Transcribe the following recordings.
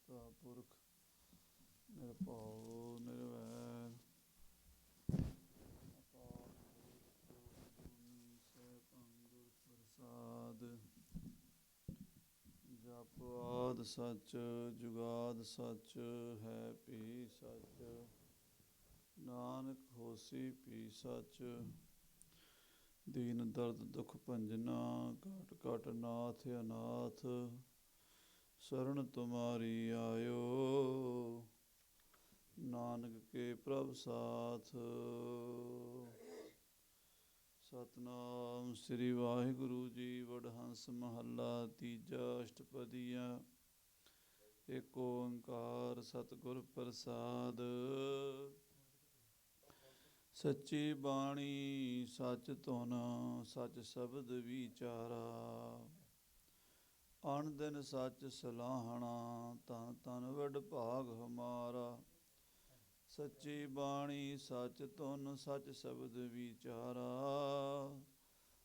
ਕਰਤਾ ਪੁਰਖ ਨਿਰਭਉ ਨਿਰਵੈਰ ਅਕਾਲ ਮੂਰਤ ਅਜੂਨੀ ਸੈਭੰ ਗੁਰ ਪ੍ਰਸਾਦ। ਜਪ ਆਦਿ ਸੱਚ ਜੁਗਾਦ ਸੱਚ ਹੈ ਭੀ ਸੱਚ। ਨਾਨਕ ਹੋਸੀ ਭੀ ਸੱਚ। ਦੀਨ ਦਰਦ ਦੁਖ ਭੰਜਨਾ ਘਟ ਘਟ ਨਾਥ ਅਨਾਥ। ਸ਼ਰਨ ਤੁਮਾਰੀ ਆਇਓ ਨਾਨਕ ਕੇ ਪ੍ਰਭ ਸਾਥ। ਸਤਨਾਮ ਸ੍ਰੀ ਵਾਹਿਗੁਰੂ ਜੀ। ਵਡਹੰਸ ਮਹੱਲਾ ਤੀਜਾ। ਅਸ਼ਟਪਦੀਆ। ਏਕ ਓੰਕਾਰ ਸਤਿਗੁਰ ਪ੍ਰਸਾਦ। ਸੱਚੀ ਬਾਣੀ ਸੱਚ ਧੁਨ ਸੱਚ ਸ਼ਬਦ ਵਿਚਾਰਾ। ਅਣ ਦਿਨ ਸੱਚ ਸਲਾਹਣਾ ਧਨ ਧਨ ਵਡ ਭਾਗ ਹਮਾਰਾ। ਸੱਚੀ ਬਾਣੀ ਸੱਚ ਧੁਨ ਸੱਚ ਸ਼ਬਦ ਵਿਚਾਰਾ।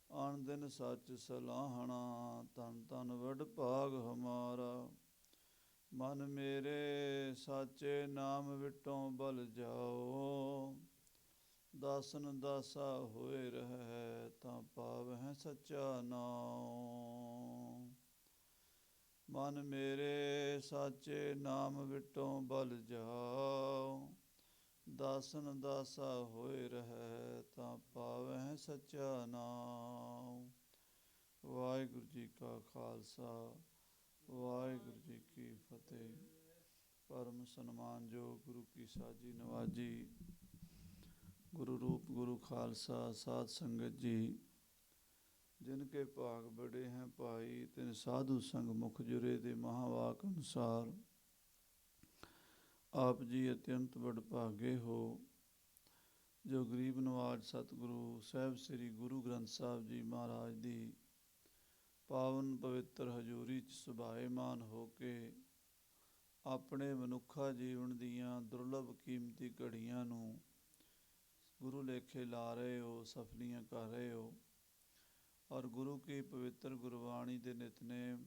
ਅਣ ਦਿਨ ਸੱਚ ਸਲਾਹਣਾ ਧਨ ਧਨ ਵਡ ਭਾਗ ਹਮਾਰਾ। ਮਨ ਮੇਰੇ ਸਾਚੇ ਨਾਮ ਵਿਟੋਂ ਬਲ ਜਾਓ। ਦਾਸਨ ਦਾਸਾ ਹੋਏ ਰਹਿ ਤਾਂ ਪਾਵਹਿ ਸੱਚਾ ਨਾਉ। ਮਨ ਮੇਰੇ ਸਾਚੇ ਨਾਮ ਵਿਟੋਂ ਬਲ ਜਾਓ। ਦਾਸਨ ਦਾਸਾ ਹੋਏ ਰਹਿ ਤਾਂ ਪਾਵਹਿ ਸੱਚਾ ਨਾਉ। ਵਾਹਿਗੁਰੂ ਜੀ ਕਾ ਖਾਲਸਾ ਵਾਹਿਗੁਰੂ ਜੀ ਕੀ ਫਤਿਹ। ਪਰਮ ਸਨਮਾਨਯੋਗ ਗੁਰੂ ਕੀ ਸਾਜੀ ਨਵਾਜੀ। ਗੁਰੂ ਰੂਪ ਗੁਰੂ ਖਾਲਸਾ ਸਾਧ ਸੰਗਤ ਜੀ। ਜਿਨ ਕੇ ਭਾਗ ਬੜੇ हैं ਭਾਈ ਤਿਨ ਸਾਧੂ ਸੰਗ ਮੁਖ ਜੁਰੇ ਦੇ ਮਹਾਵਾਕ ਅਨੁਸਾਰ। ਆਪ ਜੀ ਅਤਿਅੰਤ ਵਡਭਾਗੇ ਹੋ ਜੋ ਗਰੀਬ ਨਵਾਜ ਸਤਿਗੁਰੂ ਸਾਹਿਬ ਸ੍ਰੀ ਗੁਰੂ ਗ੍ਰੰਥ ਸਾਹਿਬ ਜੀ ਮਹਾਰਾਜ ਦੀ ਪਾਵਨ ਪਵਿੱਤਰ ਹਜ਼ੂਰੀ 'ਚ ਸੁਭਾਏਮਾਨ ਹੋ ਕੇ ਆਪਣੇ ਮਨੁੱਖਾ ਜੀਵਨ ਦੀਆਂ ਦੁਰਲਭ ਕੀਮਤੀ ਘੜੀਆਂ ਨੂੰ ਗੁਰੂ ਲੇਖੇ ਲਾ ਰਹੇ ਹੋ, ਸਫਲੀਆਂ ਕਰ ਰਹੇ ਹੋ। ਔਰ ਗੁਰੂ ਕੀ ਪਵਿੱਤਰ ਗੁਰਬਾਣੀ ਦੇ ਨਿਤਨੇਮ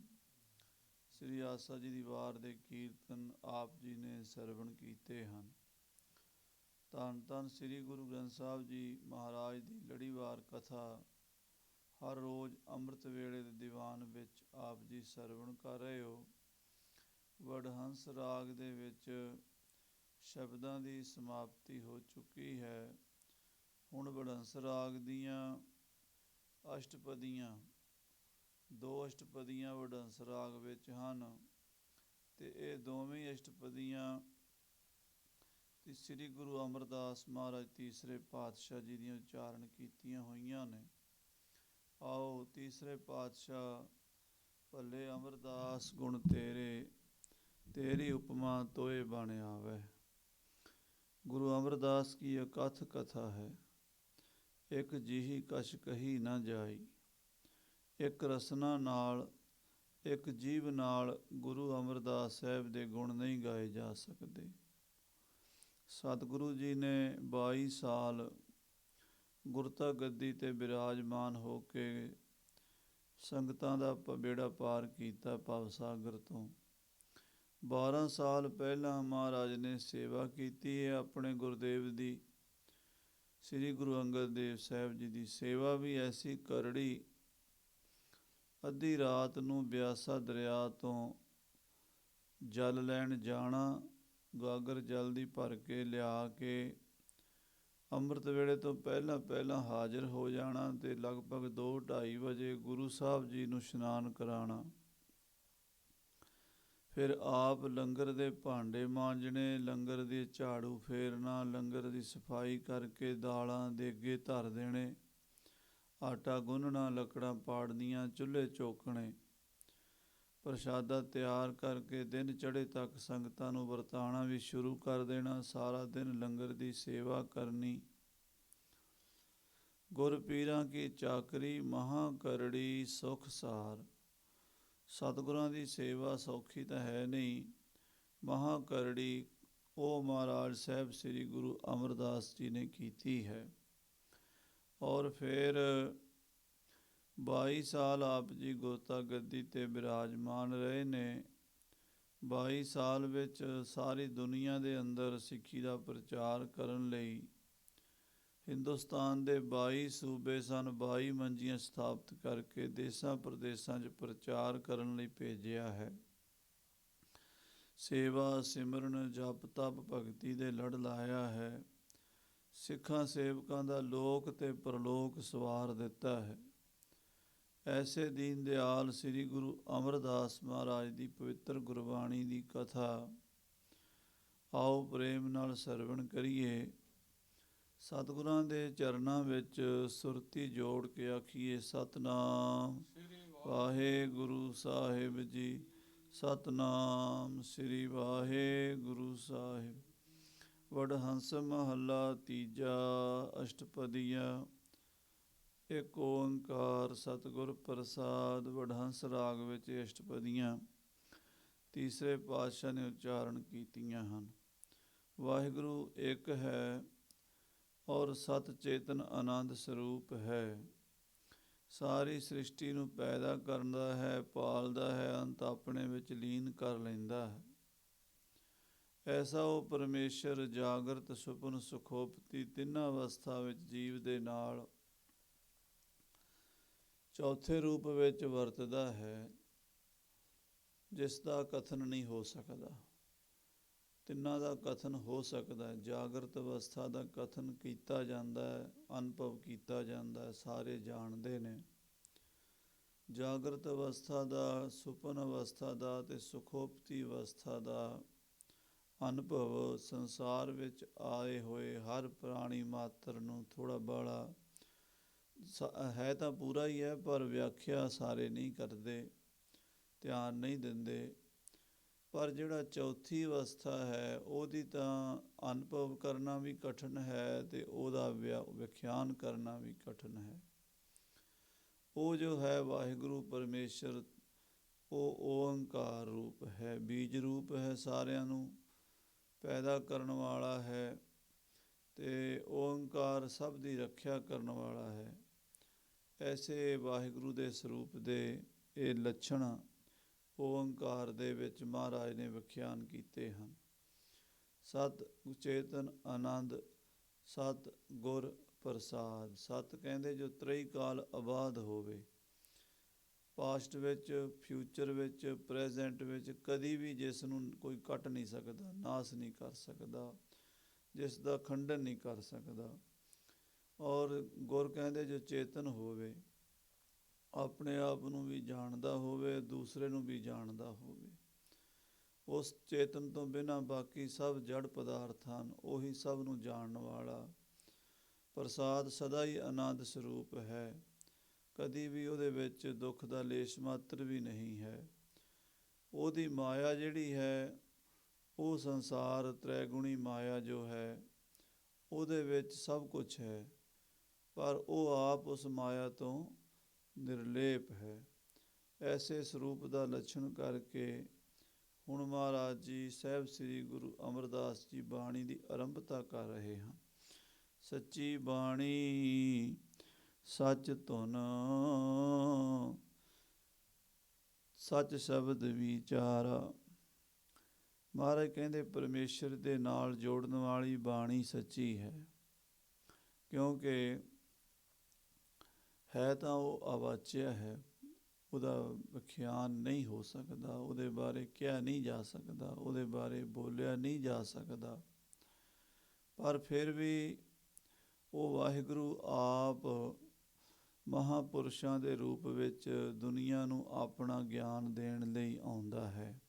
ਸ੍ਰੀ ਆਸਾ ਜੀ ਦੀ ਵਾਰ ਦੇ ਕੀਰਤਨ ਆਪ ਜੀ ਨੇ ਸਰਵਣ ਕੀਤੇ ਹਨ। ਧੰਨ ਧੰਨ ਸ੍ਰੀ ਗੁਰੂ ਗ੍ਰੰਥ ਸਾਹਿਬ ਜੀ ਮਹਾਰਾਜ ਦੀ ਲੜੀਵਾਰ ਕਥਾ ਹਰ ਰੋਜ਼ ਅੰਮ੍ਰਿਤ ਵੇਲੇ ਦੇ ਦੀਵਾਨ ਵਿੱਚ ਆਪ ਜੀ ਸਰਵਣ ਕਰ ਰਹੇ ਹੋ। ਵਡਹੰਸ ਰਾਗ ਦੇ ਵਿੱਚ ਸ਼ਬਦਾਂ ਦੀ ਸਮਾਪਤੀ ਹੋ ਚੁੱਕੀ ਹੈ। ਹੁਣ ਵਡਹੰਸ ਰਾਗ ਦੀਆਂ ਅਸ਼ਟਪਦੀਆਂ, ਦੋ ਅਸ਼ਟਪਦੀਆਂ ਵਡਹੰਸ ਰਾਗ ਵਿੱਚ ਹਨ ਅਤੇ ਇਹ ਦੋਵੇਂ ਅਸ਼ਟਪਦੀਆਂ ਸ੍ਰੀ ਗੁਰੂ ਅਮਰਦਾਸ ਮਹਾਰਾਜ ਤੀਸਰੇ ਪਾਤਸ਼ਾਹ ਜੀ ਦੀਆਂ ਉਚਾਰਨ ਕੀਤੀਆਂ ਹੋਈਆਂ ਨੇ। ਆਓ ਤੀਸਰੇ ਪਾਤਸ਼ਾਹ ਭੱਲੇ ਅਮਰਦਾਸ ਗੁਣ ਤੇਰੇ ਤੇਰੀ ਉਪਮਾ ਤੋਏ ਬਣ ਆਵੈ। ਗੁਰੂ ਅਮਰਦਾਸ ਕੀ ਅਕਥ ਕਥਾ ਹੈ। ਇੱਕ ਜਿਹੀ ਕਛ ਕਹੀ ਨਾ ਜਾਈ। ਇੱਕ ਰਸਨਾ ਨਾਲ ਇੱਕ ਜੀਵ ਨਾਲ ਗੁਰੂ ਅਮਰਦਾਸ ਸਾਹਿਬ ਦੇ ਗੁਣ ਨਹੀਂ ਗਾਏ ਜਾ ਸਕਦੇ। ਸਤਿਗੁਰੂ ਜੀ ਨੇ 22 ਸਾਲ ਗੁਰਤਾ ਗੱਦੀ 'ਤੇ ਬਿਰਾਜਮਾਨ ਹੋ ਕੇ ਸੰਗਤਾਂ ਦਾ ਬੇੜਾ ਪਾਰ ਕੀਤਾ ਭਵਸਾਗਰ ਤੋਂ। 12 ਸਾਲ ਪਹਿਲਾਂ ਮਹਾਰਾਜ ਨੇ ਸੇਵਾ ਕੀਤੀ ਹੈ ਆਪਣੇ ਗੁਰਦੇਵ ਦੀ। ਸ੍ਰੀ ਗੁਰੂ ਅੰਗਦ ਦੇਵ ਸਾਹਿਬ ਜੀ ਦੀ ਸੇਵਾ ਵੀ ਐਸੀ ਕਰੜੀ। ਅੱਧੀ ਰਾਤ ਨੂੰ ਬਿਆਸਾ ਦਰਿਆ ਤੋਂ ਜਲ ਲੈਣ ਜਾਣਾ, ਗਾਗਰ ਜਲ ਦੀ ਭਰ ਕੇ ਲਿਆ ਕੇ ਅੰਮ੍ਰਿਤ ਵੇਲੇ ਤੋਂ ਪਹਿਲਾਂ ਪਹਿਲਾਂ ਹਾਜ਼ਰ ਹੋ ਜਾਣਾ ਅਤੇ ਲਗਭਗ 2-2:30 ਵਜੇ ਗੁਰੂ ਸਾਹਿਬ ਜੀ ਨੂੰ ਇਸ਼ਨਾਨ ਕਰਾਉਣਾ। ਫਿਰ ਆਪ ਲੰਗਰ ਦੇ ਭਾਂਡੇ ਮਾਂਜਣੇ, ਲੰਗਰ ਦੀ ਝਾੜੂ ਫੇਰਨਾ, ਲੰਗਰ ਦੀ ਸਫਾਈ ਕਰਕੇ ਦਾਲਾਂ ਦੇਗੇ ਧਰ ਦੇਣੇ, ਆਟਾ ਗੁੰਨਣਾ, ਲੱਕੜਾਂ ਪਾੜਨੀਆਂ, ਚੁੱਲ੍ਹੇ ਚੌਕਣੇ, ਪ੍ਰਸ਼ਾਦਾ ਤਿਆਰ ਕਰਕੇ ਦਿਨ ਚੜ੍ਹੇ ਤੱਕ ਸੰਗਤਾਂ ਨੂੰ ਵਰਤਾਉਣਾ ਵੀ ਸ਼ੁਰੂ ਕਰ ਦੇਣਾ। ਸਾਰਾ ਦਿਨ ਲੰਗਰ ਦੀ ਸੇਵਾ ਕਰਨੀ। ਗੁਰ ਪੀਰਾਂ ਕੀ ਚਾਕਰੀ ਮਹਾਂ ਕਰੜੀ ਸੁਖ ਸਾਰ। ਸਤਿਗੁਰਾਂ ਦੀ ਸੇਵਾ ਸੌਖੀ ਤਾਂ ਹੈ ਨਹੀਂ, ਮਹਾਂ ਕਰੜੀ ਉਹ ਮਹਾਰਾਜ ਸਾਹਿਬ ਸ੍ਰੀ ਗੁਰੂ ਅਮਰਦਾਸ ਜੀ ਨੇ ਕੀਤੀ ਹੈ। ਔਰ ਫਿਰ 22 ਸਾਲ ਆਪ ਜੀ ਗੁਰਤਾ ਗੱਦੀ 'ਤੇ ਬਿਰਾਜਮਾਨ ਰਹੇ ਨੇ। 22 ਸਾਲ ਵਿੱਚ ਸਾਰੀ ਦੁਨੀਆ ਦੇ ਅੰਦਰ ਸਿੱਖੀ ਦਾ ਪ੍ਰਚਾਰ ਕਰਨ ਲਈ ਹਿੰਦੁਸਤਾਨ ਦੇ 22 ਸੂਬੇ ਸਨ। 22 ਮੰਜੀਆਂ ਸਥਾਪਿਤ ਕਰਕੇ ਦੇਸਾਂ ਪ੍ਰਦੇਸਾਂ 'ਚ ਪ੍ਰਚਾਰ ਕਰਨ ਲਈ ਭੇਜਿਆ ਹੈ। ਸੇਵਾ ਸਿਮਰਨ ਜਪ ਤਪ ਭਗਤੀ ਦੇ ਲੜ ਲਾਇਆ ਹੈ। ਸਿੱਖਾਂ ਸੇਵਕਾਂ ਦਾ ਲੋਕ ਤੇ ਪਰਲੋਕ ਸਵਾਰ ਦਿੱਤਾ ਹੈ। ਐਸੇ ਦੀਨ ਦਿਆਲ ਸ੍ਰੀ ਗੁਰੂ ਅਮਰਦਾਸ ਮਹਾਰਾਜ ਦੀ ਪਵਿੱਤਰ ਗੁਰਬਾਣੀ ਦੀ ਕਥਾ ਆਓ ਪ੍ਰੇਮ ਨਾਲ ਸਰਵਣ ਕਰੀਏ। ਸਤਿਗੁਰਾਂ ਦੇ ਚਰਨਾਂ ਵਿੱਚ ਸੁਰਤੀ ਜੋੜ ਕੇ ਆਖੀਏ ਸਤਿਨਾਮ ਵਾਹਿਗੁਰੂ ਸਾਹਿਬ ਜੀ, ਸਤਿਨਾਮ ਸ੍ਰੀ ਵਾਹਿਗੁਰੂ ਸਾਹਿਬ। ਵਡਹੰਸ ਮਹੱਲਾ ਤੀਜਾ, ਅਸ਼ਟਪਦੀਆ। ਇੱਕ ਓੰਕਾਰ ਸਤਿਗੁਰ ਪ੍ਰਸਾਦ। ਵਡਹੰਸ ਰਾਗ ਵਿੱਚ ਅਸ਼ਟਪਦੀਆਂ ਤੀਸਰੇ ਪਾਤਸ਼ਾਹ ਨੇ ਉਚਾਰਨ ਕੀਤੀਆਂ ਹਨ। ਵਾਹਿਗੁਰੂ ਇੱਕ ਹੈ ਔਰ ਸਤ ਚੇਤਨ ਆਨੰਦ ਸਰੂਪ ਹੈ। ਸਾਰੀ ਸ੍ਰਿਸ਼ਟੀ ਨੂੰ ਪੈਦਾ ਕਰਦਾ ਹੈ, ਪਾਲਦਾ ਹੈ, ਅੰਤ ਆਪਣੇ ਵਿੱਚ ਲੀਨ ਕਰ ਲੈਂਦਾ ਹੈ। ਐਸਾ ਉਹ ਪਰਮੇਸ਼ਰ ਜਾਗਰਤ ਸੁਪਨ ਸੁਖੋਪਤੀ ਤਿੰਨਾਂ ਅਵਸਥਾ ਵਿੱਚ ਜੀਵ ਦੇ ਨਾਲ ਚੌਥੇ ਰੂਪ ਵਿੱਚ ਵਰਤਦਾ ਹੈ, ਜਿਸ ਦਾ ਕਥਨ ਨਹੀਂ ਹੋ ਸਕਦਾ। ਤਿੰਨਾਂ ਦਾ ਕਥਨ ਹੋ ਸਕਦਾ ਹੈ। ਜਾਗਰਤ ਅਵਸਥਾ ਦਾ ਕਥਨ ਕੀਤਾ ਜਾਂਦਾ ਹੈ, ਅਨੁਭਵ ਕੀਤਾ ਜਾਂਦਾ ਹੈ, ਸਾਰੇ ਜਾਣਦੇ ਨੇ। ਜਾਗਰਤ ਅਵਸਥਾ ਦਾ, ਸੁਪਨ ਅਵਸਥਾ ਦਾ ਅਤੇ ਸੁਖੋਪਤੀ ਅਵਸਥਾ ਦਾ ਅਨੁਭਵ ਸੰਸਾਰ ਵਿੱਚ ਆਏ ਹੋਏ ਹਰ ਪ੍ਰਾਣੀ ਮਾਤਰ ਨੂੰ ਥੋੜ੍ਹਾ ਬਾਹਲਾ ਹੈ ਤਾਂ ਪੂਰਾ ਹੀ ਹੈ, ਪਰ ਵਿਆਖਿਆ ਸਾਰੇ ਨਹੀਂ ਕਰਦੇ, ਧਿਆਨ ਨਹੀਂ ਦਿੰਦੇ। ਪਰ ਜਿਹੜਾ ਚੌਥੀ ਅਵਸਥਾ ਹੈ ਉਹਦੀ ਤਾਂ ਅਨੁਭਵ ਕਰਨਾ ਵੀ ਕਠਿਨ ਹੈ ਅਤੇ ਉਹਦਾ ਵਿਆਖਿਆਨ ਕਰਨਾ ਵੀ ਕਠਿਨ ਹੈ। ਉਹ ਜੋ ਹੈ ਵਾਹਿਗੁਰੂ ਪਰਮੇਸ਼ਰ, ਉਹ ਓੰਕਾਰ ਰੂਪ ਹੈ, ਬੀਜ ਰੂਪ ਹੈ, ਸਾਰਿਆਂ ਨੂੰ ਪੈਦਾ ਕਰਨ ਵਾਲਾ ਹੈ ਅਤੇ ਓੰਕਾਰ ਸਭ ਦੀ ਰੱਖਿਆ ਕਰਨ ਵਾਲਾ ਹੈ। ਐਸੇ ਵਾਹਿਗੁਰੂ ਦੇ ਸਰੂਪ ਦੇ ਇਹ ਲੱਛਣ ਓੰਕਾਰ ਦੇ ਵਿੱਚ ਮਹਾਰਾਜ ਨੇ ਵਿਖਿਆਨ ਕੀਤੇ ਹਨ। ਸਤ ਚੇਤਨ ਆਨੰਦ, ਸਤ ਗੁਰ ਪ੍ਰਸਾਦ। ਸਤ ਕਹਿੰਦੇ ਜੋ ਤ੍ਰਈ ਕਾਲ ਆਬਾਦ ਹੋਵੇ, ਪਾਸਟ ਵਿੱਚ, ਫਿਊਚਰ ਵਿੱਚ, ਪ੍ਰੈਜੈਂਟ ਵਿੱਚ, ਕਦੀ ਵੀ ਜਿਸ ਨੂੰ ਕੋਈ ਕੱਟ ਨਹੀਂ ਸਕਦਾ, ਨਾਸ ਨਹੀਂ ਕਰ ਸਕਦਾ, ਜਿਸ ਦਾ ਖੰਡਨ ਨਹੀਂ ਕਰ ਸਕਦਾ। ਔਰ ਗੁਰ ਕਹਿੰਦੇ ਜੋ ਚੇਤਨ ਹੋਵੇ, ਆਪਣੇ ਆਪ ਨੂੰ ਵੀ ਜਾਣਦਾ ਹੋਵੇ, ਦੂਸਰੇ ਨੂੰ ਵੀ ਜਾਣਦਾ ਹੋਵੇ। ਉਸ ਚੇਤਨ ਤੋਂ ਬਿਨਾਂ ਬਾਕੀ ਸਭ ਜੜ ਪਦਾਰਥ ਹਨ। ਉਹੀ ਸਭ ਨੂੰ ਜਾਣਨ ਵਾਲਾ ਪ੍ਰਸਾਦ ਸਦਾ ਹੀ ਆਨੰਦ ਸਰੂਪ ਹੈ। ਕਦੀ ਵੀ ਉਹਦੇ ਵਿੱਚ ਦੁੱਖ ਦਾ ਲੇਸ਼ ਮਾਤਰ ਵੀ ਨਹੀਂ ਹੈ। ਉਹਦੀ ਮਾਇਆ ਜਿਹੜੀ ਹੈ, ਉਹ ਸੰਸਾਰ ਤ੍ਰੈਗੁਣੀ ਮਾਇਆ ਜੋ ਹੈ, ਉਹਦੇ ਵਿੱਚ ਸਭ ਕੁਛ ਹੈ, ਪਰ ਉਹ ਆਪ ਉਸ ਮਾਇਆ ਤੋਂ ਨਿਰਲੇਪ ਹੈ। ਐਸੇ ਸਰੂਪ ਦਾ ਲੱਛਣ ਕਰਕੇ ਹੁਣ ਮਹਾਰਾਜ ਜੀ ਸਾਹਿਬ ਸ੍ਰੀ ਗੁਰੂ ਅਮਰਦਾਸ ਜੀ ਬਾਣੀ ਦੀ ਆਰੰਭਤਾ ਕਰ ਰਹੇ ਹਨ। ਸੱਚੀ ਬਾਣੀ ਸੱਚ ਧੁਨ, ਸੱਚ ਸ਼ਬਦ ਵਿਚਾਰਾ। ਮਹਾਰਾਜ ਕਹਿੰਦੇ ਪਰਮੇਸ਼ਰ ਦੇ ਨਾਲ ਜੋੜਨ ਵਾਲੀ ਬਾਣੀ ਸੱਚੀ ਹੈ, ਕਿਉਂਕਿ ਹੈ ਤਾਂ ਉਹ ਅਵਾਚਿਆ ਹੈ, ਉਹਦਾ ਵਿਖਿਆਨ ਨਹੀਂ ਹੋ ਸਕਦਾ, ਉਹਦੇ ਬਾਰੇ ਕਿਹਾ ਨਹੀਂ ਜਾ ਸਕਦਾ, ਉਹਦੇ ਬਾਰੇ ਬੋਲਿਆ ਨਹੀਂ ਜਾ ਸਕਦਾ। ਪਰ ਫਿਰ ਵੀ ਉਹ ਵਾਹਿਗੁਰੂ ਆਪ ਮਹਾਂਪੁਰਸ਼ਾਂ ਦੇ ਰੂਪ ਵਿੱਚ ਦੁਨੀਆ ਨੂੰ ਆਪਣਾ ਗਿਆਨ ਦੇਣ ਲਈ ਆਉਂਦਾ ਹੈ।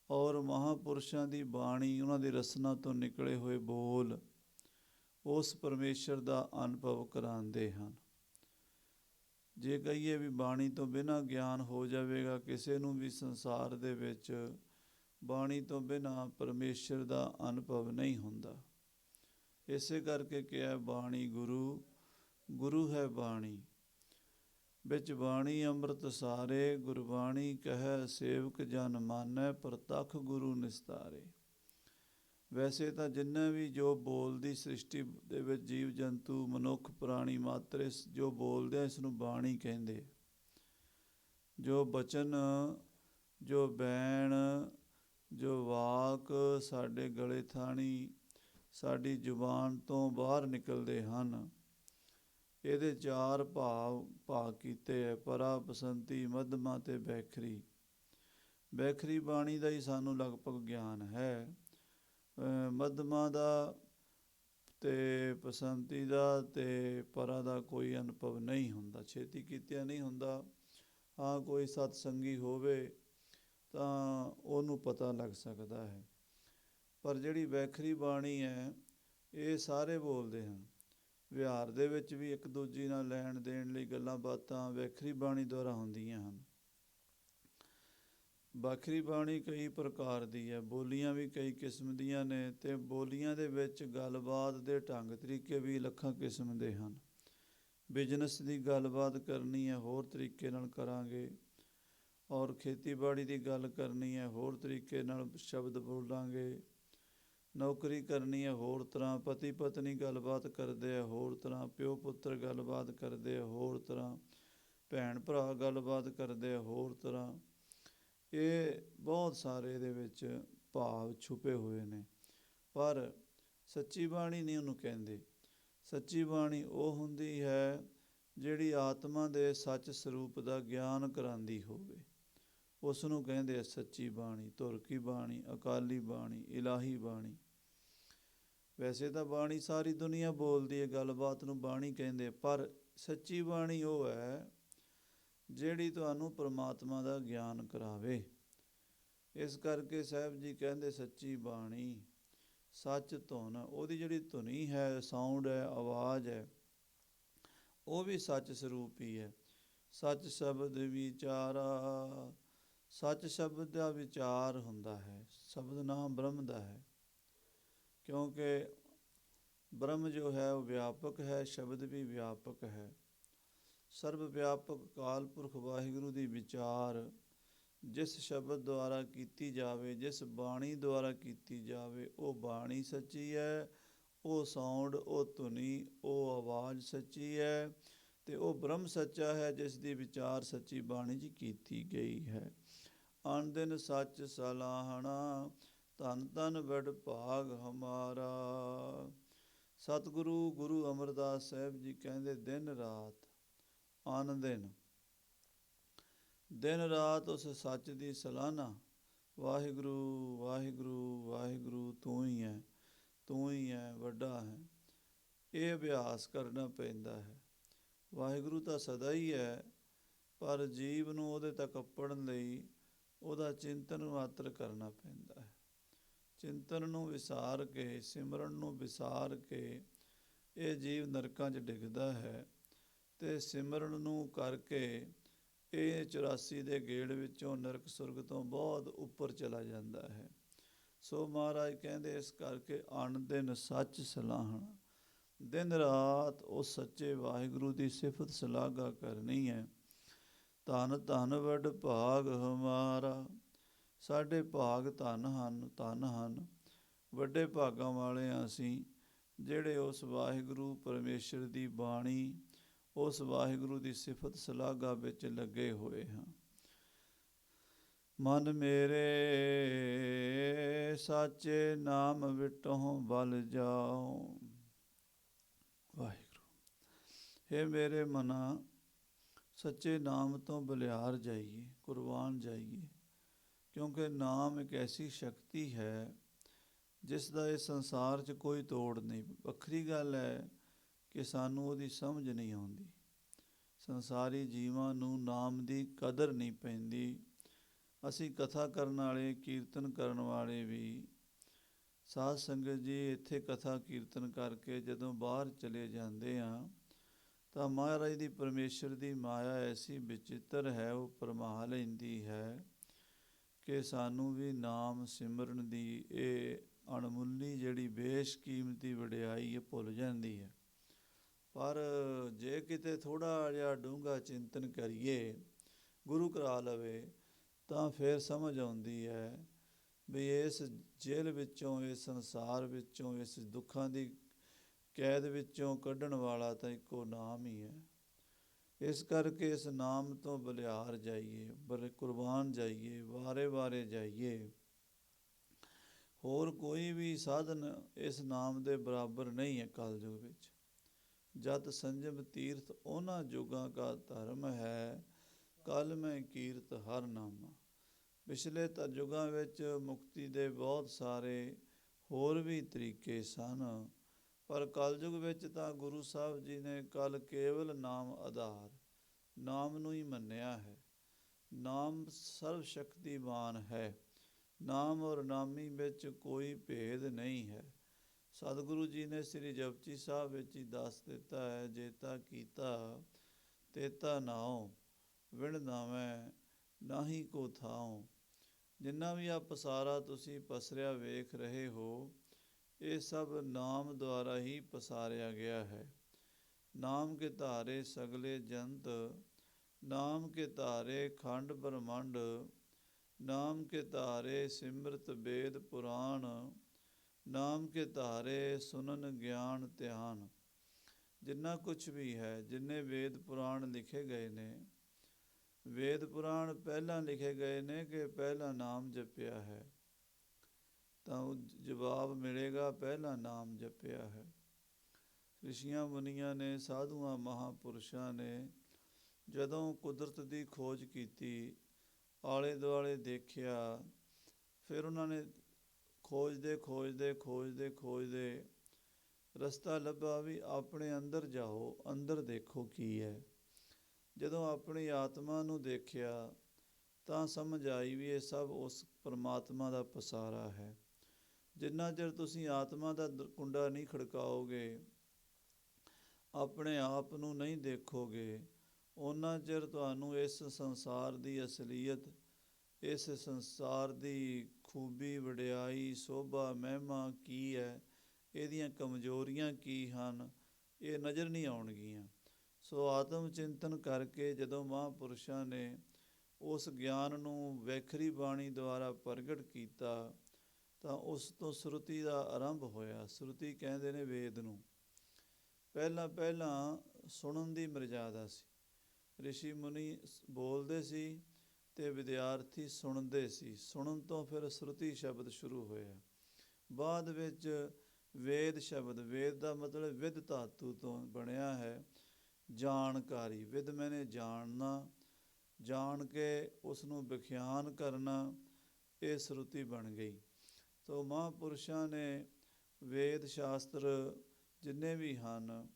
ਔਰ ਮਹਾਂਪੁਰਸ਼ਾਂ ਦੀ ਬਾਣੀ, ਉਹਨਾਂ ਦੀ ਰਸਨਾ ਤੋਂ ਨਿਕਲੇ ਹੋਏ ਬੋਲ ਉਸ ਪਰਮੇਸ਼ਰ ਦਾ ਅਨੁਭਵ ਕਰਾਉਂਦੇ ਹਨ। ਜੇ ਕਹੀਏ ਵੀ ਬਾਣੀ ਤੋਂ ਬਿਨਾਂ ਗਿਆਨ ਹੋ ਜਾਵੇਗਾ, ਕਿਸੇ ਨੂੰ ਵੀ ਸੰਸਾਰ ਦੇ ਵਿੱਚ ਬਾਣੀ ਤੋਂ ਬਿਨਾਂ ਪਰਮੇਸ਼ਰ ਦਾ ਅਨੁਭਵ ਨਹੀਂ ਹੁੰਦਾ। ਇਸੇ ਕਰਕੇ ਕਿਹਾ ਬਾਣੀ ਗੁਰੂ, ਗੁਰੂ ਹੈ ਬਾਣੀ। ਵਿੱਚ ਬਾਣੀ ਅੰਮ੍ਰਿਤ ਸਾਰੇ, ਗੁਰਬਾਣੀ ਕਹਿ ਸੇਵਕ ਜਨ ਮਾਨੈ, ਪ੍ਰਤੱਖ ਗੁਰੂ ਨਿਸਤਾਰੇ। ਵੈਸੇ ਤਾਂ ਜਿੰਨੇ ਵੀ ਜੋ ਬੋਲਦੀ ਸ੍ਰਿਸ਼ਟੀ ਦੇ ਵਿੱਚ ਜੀਵ ਜੰਤੂ, ਮਨੁੱਖ, ਪ੍ਰਾਣੀ ਮਾਤਰ, ਇਸ ਜੋ ਬੋਲਦੇ ਆ ਇਸ ਨੂੰ ਬਾਣੀ ਕਹਿੰਦੇ। ਜੋ ਬਚਨ, ਜੋ ਬੈਣ, ਜੋ ਵਾਕ ਸਾਡੇ ਗਲੇ ਥਾਣੀ ਸਾਡੀ ਜ਼ੁਬਾਨ ਤੋਂ ਬਾਹਰ ਨਿਕਲਦੇ ਹਨ, ਇਹਦੇ ਚਾਰ ਭਾਗ ਕੀਤੇ ਹੈ: ਪਰਾ, ਬਸੰਤੀ, ਮੱਧਮਾ ਅਤੇ ਬੈਖਰੀ। ਬੈਖਰੀ ਬਾਣੀ ਦਾ ਹੀ ਸਾਨੂੰ ਲਗਭਗ ਗਿਆਨ ਹੈ। ਮੱਧਮਾ ਦਾ ਅਤੇ ਬਸੰਤੀ ਦਾ ਅਤੇ ਪਰਾ ਦਾ ਕੋਈ ਅਨੁਭਵ ਨਹੀਂ ਹੁੰਦਾ, ਛੇਤੀ ਕੀਤਿਆਂ ਨਹੀਂ ਹੁੰਦਾ। ਹਾਂ, ਕੋਈ ਸਤਸੰਗੀ ਹੋਵੇ ਤਾਂ ਉਹਨੂੰ ਪਤਾ ਲੱਗ ਸਕਦਾ ਹੈ। ਪਰ ਜਿਹੜੀ ਵੈਖਰੀ ਬਾਣੀ ਹੈ, ਇਹ ਸਾਰੇ ਬੋਲਦੇ ਹਨ। ਵਿਹਾਰ ਦੇ ਵਿੱਚ ਵੀ ਇੱਕ ਦੂਜੀ ਨਾਲ ਲੈਣ ਦੇਣ ਲਈ ਗੱਲਾਂ ਬਾਤਾਂ ਵੈਖਰੀ ਬਾਣੀ ਦੁਆਰਾ ਹੁੰਦੀਆਂ ਹਨ। ਵੱਖਰੀ ਬਾਣੀ ਕਈ ਪ੍ਰਕਾਰ ਦੀ ਹੈ, ਬੋਲੀਆਂ ਵੀ ਕਈ ਕਿਸਮ ਦੀਆਂ ਨੇ, ਅਤੇ ਬੋਲੀਆਂ ਦੇ ਵਿੱਚ ਗੱਲਬਾਤ ਦੇ ਢੰਗ ਤਰੀਕੇ ਵੀ ਲੱਖਾਂ ਕਿਸਮ ਦੇ ਹਨ। ਬਿਜ਼ਨਸ ਦੀ ਗੱਲਬਾਤ ਕਰਨੀ ਹੈ, ਹੋਰ ਤਰੀਕੇ ਨਾਲ ਕਰਾਂਗੇ, ਔਰ ਖੇਤੀਬਾੜੀ ਦੀ ਗੱਲ ਕਰਨੀ ਹੈ, ਹੋਰ ਤਰੀਕੇ ਨਾਲ ਸ਼ਬਦ ਬੋਲਾਂਗੇ। ਨੌਕਰੀ ਕਰਨੀ ਹੈ, ਹੋਰ ਤਰ੍ਹਾਂ। ਪਤੀ ਪਤਨੀ ਗੱਲਬਾਤ ਕਰਦੇ ਆ, ਹੋਰ ਤਰ੍ਹਾਂ। ਪਿਓ ਪੁੱਤਰ ਗੱਲਬਾਤ ਕਰਦੇ ਆ, ਹੋਰ ਤਰ੍ਹਾਂ। ਭੈਣ ਭਰਾ ਗੱਲਬਾਤ ਕਰਦੇ ਆ, ਹੋਰ ਤਰ੍ਹਾਂ। ਇਹ ਬਹੁਤ ਸਾਰੇ ਇਹਦੇ ਵਿੱਚ ਭਾਵ ਛੁਪੇ ਹੋਏ ਨੇ, ਪਰ ਸੱਚੀ ਬਾਣੀ ਨਹੀਂ ਉਹਨੂੰ ਕਹਿੰਦੇ। ਸੱਚੀ ਬਾਣੀ ਉਹ ਹੁੰਦੀ ਹੈ ਜਿਹੜੀ ਆਤਮਾ ਦੇ ਸੱਚ ਸਰੂਪ ਦਾ ਗਿਆਨ ਕਰਾਉਂਦੀ ਹੋਵੇ, ਉਸ ਨੂੰ ਕਹਿੰਦੇ ਆ ਸੱਚੀ ਬਾਣੀ। ਧੁਰ ਕੀ ਬਾਣੀ, ਅਕਾਲੀ ਬਾਣੀ, ਇਲਾਹੀ ਬਾਣੀ। ਵੈਸੇ ਤਾਂ ਬਾਣੀ ਸਾਰੀ ਦੁਨੀਆ ਬੋਲਦੀ ਹੈ, ਗੱਲਬਾਤ ਨੂੰ ਬਾਣੀ ਕਹਿੰਦੇ, ਪਰ ਸੱਚੀ ਬਾਣੀ ਉਹ ਹੈ ਜਿਹੜੀ ਤੁਹਾਨੂੰ ਪਰਮਾਤਮਾ ਦਾ ਗਿਆਨ ਕਰਾਵੇ। ਇਸ ਕਰਕੇ ਸਾਹਿਬ ਜੀ ਕਹਿੰਦੇ ਸੱਚੀ ਬਾਣੀ ਸੱਚ ਧੁਨ। ਉਹਦੀ ਜਿਹੜੀ ਧੁਨੀ ਹੈ, ਸਾਊਂਡ ਹੈ, ਆਵਾਜ਼ ਹੈ, ਉਹ ਵੀ ਸੱਚ ਸਰੂਪ ਹੀ ਹੈ। ਸੱਚ ਸ਼ਬਦ ਵਿਚਾਰਾ, ਸੱਚ ਸ਼ਬਦ ਦਾ ਵਿਚਾਰ ਹੁੰਦਾ ਹੈ। ਸ਼ਬਦ ਨਾਮ ਬ੍ਰਹਮ ਦਾ ਹੈ, ਕਿਉਂਕਿ ਬ੍ਰਹਮ ਜੋ ਹੈ ਉਹ ਵਿਆਪਕ ਹੈ, ਸ਼ਬਦ ਵੀ ਵਿਆਪਕ ਹੈ। ਸਰਬ ਵਿਆਪਕ ਅਕਾਲ ਪੁਰਖ ਵਾਹਿਗੁਰੂ ਦੀ ਵਿਚਾਰ ਜਿਸ ਸ਼ਬਦ ਦੁਆਰਾ ਕੀਤੀ ਜਾਵੇ, ਜਿਸ ਬਾਣੀ ਦੁਆਰਾ ਕੀਤੀ ਜਾਵੇ, ਉਹ ਬਾਣੀ ਸੱਚੀ ਹੈ, ਉਹ ਸਾਊਂਡ, ਉਹ ਧੁਨੀ, ਉਹ ਆਵਾਜ਼ ਸੱਚੀ ਹੈ, ਅਤੇ ਉਹ ਬ੍ਰਹਮ ਸੱਚਾ ਹੈ ਜਿਸ ਦੀ ਵਿਚਾਰ ਸੱਚੀ ਬਾਣੀ 'ਚ ਕੀਤੀ ਗਈ ਹੈ। ਅਣ ਦਿਨ ਸੱਚ ਸਲਾਹਣਾ, ਧੰਨ ਧੰਨ ਵਡ ਭਾਗ ਹਮਾਰਾ। ਸਤਿਗੁਰੂ ਗੁਰੂ ਅਮਰਦਾਸ ਸਾਹਿਬ ਜੀ ਕਹਿੰਦੇ ਦਿਨ ਰਾਤ, ਅਣ ਦਿਨ, ਦਿਨ ਰਾਤ ਉਸ ਸੱਚ ਦੀ ਸਲਾਹਨਾ। ਵਾਹਿਗੁਰੂ ਵਾਹਿਗੁਰੂ ਵਾਹਿਗੁਰੂ, ਤੂੰ ਹੀ ਹੈ, ਤੂੰ ਹੀ ਹੈ, ਵੱਡਾ ਹੈ। ਇਹ ਅਭਿਆਸ ਕਰਨਾ ਪੈਂਦਾ ਹੈ। ਵਾਹਿਗੁਰੂ ਤਾਂ ਸਦਾ ਹੀ ਹੈ, ਪਰ ਜੀਵ ਨੂੰ ਉਹਦੇ ਤੱਕ ਅੱਪੜਨ ਲਈ ਉਹਦਾ ਚਿੰਤਨ ਮਾਤਰ ਕਰਨਾ ਪੈਂਦਾ ਹੈ। ਚਿੰਤਨ ਨੂੰ ਵਿਸਾਰ ਕੇ, ਸਿਮਰਨ ਨੂੰ ਵਿਸਾਰ ਕੇ ਇਹ ਜੀਵ ਨਰਕਾਂ 'ਚ ਡਿੱਗਦਾ ਹੈ, ਅਤੇ ਸਿਮਰਨ ਨੂੰ ਕਰਕੇ ਇਹ 84 ਦੇ ਗੇੜ ਵਿੱਚੋਂ ਨਰਕ ਸੁਰਗ ਤੋਂ ਬਹੁਤ ਉੱਪਰ ਚਲਾ ਜਾਂਦਾ ਹੈ। ਸੋ ਮਹਾਰਾਜ ਕਹਿੰਦੇ ਇਸ ਕਰਕੇ ਅਣ ਦਿਨ ਸੱਚ ਸਲਾਹਣਾ, ਦਿਨ ਰਾਤ ਉਸ ਸੱਚੇ ਵਾਹਿਗੁਰੂ ਦੀ ਸਿਫਤ ਸਲਾਘਾ ਕਰਨੀ ਹੈ। ਧੰਨ ਧੰਨ ਵਡ ਭਾਗ ਹਮਾਰਾ, ਸਾਡੇ ਭਾਗ ਧੰਨ ਹਨ, ਧੰਨ ਹਨ, ਵੱਡੇ ਭਾਗਾਂ ਵਾਲੇ ਹਾਂ ਅਸੀਂ, ਜਿਹੜੇ ਉਸ ਵਾਹਿਗੁਰੂ ਪਰਮੇਸ਼ਰ ਦੀ ਬਾਣੀ, ਉਸ ਵਾਹਿਗੁਰੂ ਦੀ ਸਿਫਤ ਸਲਾਘਾ ਵਿੱਚ ਲੱਗੇ ਹੋਏ ਹਾਂ। ਮਨ ਮੇਰੇ ਸਾਚੇ ਨਾਮ ਵਿਟਹੁ ਬਲ ਜਾਉ। ਵਾਹਿਗੁਰੂ, ਹੇ ਮੇਰੇ ਮਨਾ, ਸੱਚੇ ਨਾਮ ਤੋਂ ਬਲਿਹਾਰ ਜਾਈਏ, ਕੁਰਬਾਨ ਜਾਈਏ, ਕਿਉਂਕਿ ਨਾਮ ਇੱਕ ਐਸੀ ਸ਼ਕਤੀ ਹੈ ਜਿਸ ਦਾ ਇਸ ਸੰਸਾਰ 'ਚ ਕੋਈ ਤੋੜ ਨਹੀਂ। ਵੱਖਰੀ ਗੱਲ ਹੈ ਕਿ ਸਾਨੂੰ ਉਹਦੀ ਸਮਝ ਨਹੀਂ ਆਉਂਦੀ। ਸੰਸਾਰੀ ਜੀਵਾਂ ਨੂੰ ਨਾਮ ਦੀ ਕਦਰ ਨਹੀਂ ਪੈਂਦੀ। ਅਸੀਂ ਕਥਾ ਕਰਨ ਵਾਲੇ, ਕੀਰਤਨ ਕਰਨ ਵਾਲੇ ਵੀ, ਸਾਧ ਸੰਗਤ ਜੀ, ਇੱਥੇ ਕਥਾ ਕੀਰਤਨ ਕਰਕੇ ਜਦੋਂ ਬਾਹਰ ਚਲੇ ਜਾਂਦੇ ਹਾਂ ਤਾਂ ਮਹਾਰਾਜ ਦੀ ਪਰਮੇਸ਼ਰ ਦੀ ਮਾਇਆ ਐਸੀ ਵਿਚਿੱਤਰ ਹੈ, ਉਹ ਭਰਮਾ ਲੈਂਦੀ ਹੈ ਕਿ ਸਾਨੂੰ ਵੀ ਨਾਮ ਸਿਮਰਨ ਦੀ ਇਹ ਅਣਮੁੱਲੀ ਜਿਹੜੀ ਬੇਸ਼ਕੀਮਤੀ ਵਡਿਆਈ ਇਹ ਭੁੱਲ ਜਾਂਦੀ ਹੈ। ਪਰ ਜੇ ਕਿਤੇ ਥੋੜ੍ਹਾ ਜਿਹਾ ਡੂੰਘਾ ਚਿੰਤਨ ਕਰੀਏ, ਗੁਰੂ ਕਰਾ ਲਵੇ, ਤਾਂ ਫਿਰ ਸਮਝ ਆਉਂਦੀ ਹੈ ਵੀ ਇਸ ਜੇਲ੍ਹ ਵਿੱਚੋਂ, ਇਸ ਸੰਸਾਰ ਵਿੱਚੋਂ, ਇਸ ਦੁੱਖਾਂ ਦੀ ਕੈਦ ਵਿੱਚੋਂ ਕੱਢਣ ਵਾਲਾ ਤਾਂ ਇੱਕੋ ਨਾਮ ਹੀ ਹੈ। ਇਸ ਕਰਕੇ ਇਸ ਨਾਮ ਤੋਂ ਬਲਿਹਾਰ ਜਾਈਏ, ਕੁਰਬਾਨ ਜਾਈਏ, ਵਾਰੇ ਵਾਰੇ ਜਾਈਏ, ਹੋਰ ਕੋਈ ਵੀ ਸਾਧਨ ਇਸ ਨਾਮ ਦੇ ਬਰਾਬਰ ਨਹੀਂ ਹੈ ਕਲਯੁਗ ਵਿੱਚ। ਜਤ ਸੰਜਮ ਤੀਰਥ ਉਹਨਾਂ ਜੁਗਾਂ ਕਾ ਧਰਮ ਹੈ, ਕਲ ਮੈਂ ਕੀਰਤ ਹਰ ਨਾਮਾ। ਪਿਛਲੇ ਤਾਂ ਯੁਗਾਂ ਵਿੱਚ ਮੁਕਤੀ ਦੇ ਬਹੁਤ ਸਾਰੇ ਹੋਰ ਵੀ ਤਰੀਕੇ ਸਨ, ਪਰ ਕਲਯੁਗ ਵਿੱਚ ਤਾਂ ਗੁਰੂ ਸਾਹਿਬ ਜੀ ਨੇ ਕਲ ਕੇਵਲ ਨਾਮ ਆਧਾਰ, ਨਾਮ ਨੂੰ ਹੀ ਮੰਨਿਆ ਹੈ। ਨਾਮ ਸਰਵ ਸ਼ਕਤੀਮਾਨ ਹੈ। ਨਾਮ ਔਰ ਨਾਮੀ ਵਿੱਚ ਕੋਈ ਭੇਦ ਨਹੀਂ ਹੈ। ਸਤਿਗੁਰੂ ਜੀ ਨੇ ਸ੍ਰੀ ਜਪਜੀ ਸਾਹਿਬ ਵਿੱਚ ਹੀ ਦੱਸ ਦਿੱਤਾ ਹੈ, ਜੇਤਾ ਕੀਤਾ ਤੇਤਾ ਨਾਉ, ਵਿਣ ਨਾਵੈ ਨਾਹੀ ਕੋ ਥਾਉ। ਜਿੰਨਾ ਵੀ ਆ ਪਸਾਰਾ ਤੁਸੀਂ ਪਸਰਿਆ ਵੇਖ ਰਹੇ ਹੋ, ਇਹ ਸਭ ਨਾਮ ਦੁਆਰਾ ਹੀ ਪਸਾਰਿਆ ਗਿਆ ਹੈ। ਨਾਮ ਕੇ ਧਾਰੇ ਸਗਲੇ ਜੰਤ, ਨਾਮ ਕੇ ਧਾਰੇ ਖੰਡ ਬ੍ਰਹਮੰਡ, ਨਾਮ ਕੇ ਧਾਰੇ ਸਿਮਰਤ ਵੇਦ ਪੁਰਾਣ, ਨਾਮ ਕੇ ਧਾਰੇ ਸੁਨਨ ਗਿਆਨ ਧਿਆਨ। ਜਿੰਨਾ ਕੁਛ ਵੀ ਹੈ, ਜਿੰਨੇ ਵੇਦ ਪੁਰਾਣ ਲਿਖੇ ਗਏ ਨੇ, ਵੇਦ ਪੁਰਾਣ ਪਹਿਲਾਂ ਲਿਖੇ ਗਏ ਨੇ ਕਿ ਪਹਿਲਾਂ ਨਾਮ ਜਪਿਆ ਹੈ, ਤਾਂ ਉਹ ਜਵਾਬ ਮਿਲੇਗਾ ਪਹਿਲਾਂ ਨਾਮ ਜਪਿਆ ਹੈ। ਰਿਸ਼ੀਆਂ ਮੁਨੀਆਂ ਨੇ, ਸਾਧੂਆਂ ਮਹਾਂਪੁਰਸ਼ਾਂ ਨੇ ਜਦੋਂ ਕੁਦਰਤ ਦੀ ਖੋਜ ਕੀਤੀ, ਆਲੇ ਦੁਆਲੇ ਦੇਖਿਆ, ਫਿਰ ਉਹਨਾਂ ਨੇ ਖੋਜਦੇ ਰਸਤਾ ਲੱਭਾ ਵੀ ਆਪਣੇ ਅੰਦਰ ਜਾਓ, ਅੰਦਰ ਦੇਖੋ ਕੀ ਹੈ। ਜਦੋਂ ਆਪਣੀ ਆਤਮਾ ਨੂੰ ਦੇਖਿਆ ਤਾਂ ਸਮਝ ਆਈ ਵੀ ਇਹ ਸਭ ਉਸ ਪਰਮਾਤਮਾ ਦਾ ਪਸਾਰਾ ਹੈ। ਜਿੰਨਾ ਚਿਰ ਤੁਸੀਂ ਆਤਮਾ ਦਾ ਕੁੰਡਾ ਨਹੀਂ ਖੜਕਾਓਗੇ, ਆਪਣੇ ਆਪ ਨੂੰ ਨਹੀਂ ਦੇਖੋਗੇ, ਓਨਾ ਚਿਰ ਤੁਹਾਨੂੰ ਇਸ ਸੰਸਾਰ ਦੀ ਅਸਲੀਅਤ, ਇਸ ਸੰਸਾਰ ਦੀ ਖੂਬੀ, ਵਡਿਆਈ, ਸੋਭਾ, ਮਹਿਮਾ ਕੀ ਹੈ, ਇਹਦੀਆਂ ਕਮਜ਼ੋਰੀਆਂ ਕੀ ਹਨ, ਇਹ ਨਜ਼ਰ ਨਹੀਂ ਆਉਣਗੀਆਂ। ਸੋ ਆਤਮ ਚਿੰਤਨ ਕਰਕੇ ਜਦੋਂ ਮਹਾਂਪੁਰਸ਼ਾਂ ਨੇ ਉਸ ਗਿਆਨ ਨੂੰ ਵੈਖਰੀ ਬਾਣੀ ਦੁਆਰਾ ਪ੍ਰਗਟ ਕੀਤਾ, ਤਾਂ ਉਸ ਤੋਂ ਸ਼ਰੂਤੀ ਦਾ ਆਰੰਭ ਹੋਇਆ। ਸ਼ਰੂਤੀ ਕਹਿੰਦੇ ਨੇ ਵੇਦ ਨੂੰ। ਪਹਿਲਾਂ ਸੁਣਨ ਦੀ ਮਰਜ਼ਾਦਾ ਸੀ। ਰਿਸ਼ੀ ਮੁਨੀ ਬੋਲਦੇ ਸੀ ਅਤੇ ਵਿਦਿਆਰਥੀ ਸੁਣਦੇ ਸੀ। ਸੁਣਨ ਤੋਂ ਫਿਰ ਸ਼ਰੂਤੀ ਸ਼ਬਦ ਸ਼ੁਰੂ ਹੋਇਆ। ਬਾਅਦ ਵਿੱਚ ਵੇਦ ਸ਼ਬਦ, ਵੇਦ ਦਾ ਮਤਲਬ ਵਿਦ ਧਾਤੂ ਤੋਂ ਬਣਿਆ ਹੈ, ਜਾਣਕਾਰੀ। ਵਿਦ ਮੈਨੇ ਜਾਣਨਾ, ਜਾਣ ਕੇ ਉਸ ਨੂੰ ਵਿਖਿਆਨ ਕਰਨਾ, ਇਹ ਸ਼ਰੂਤੀ ਬਣ ਗਈ। ਤੋ ਮਹਾਂਪੁਰਸ਼ਾਂ ਨੇ ਵੇਦ ਸ਼ਾਸਤਰ ਜਿੰਨੇ ਵੀ ਹਨ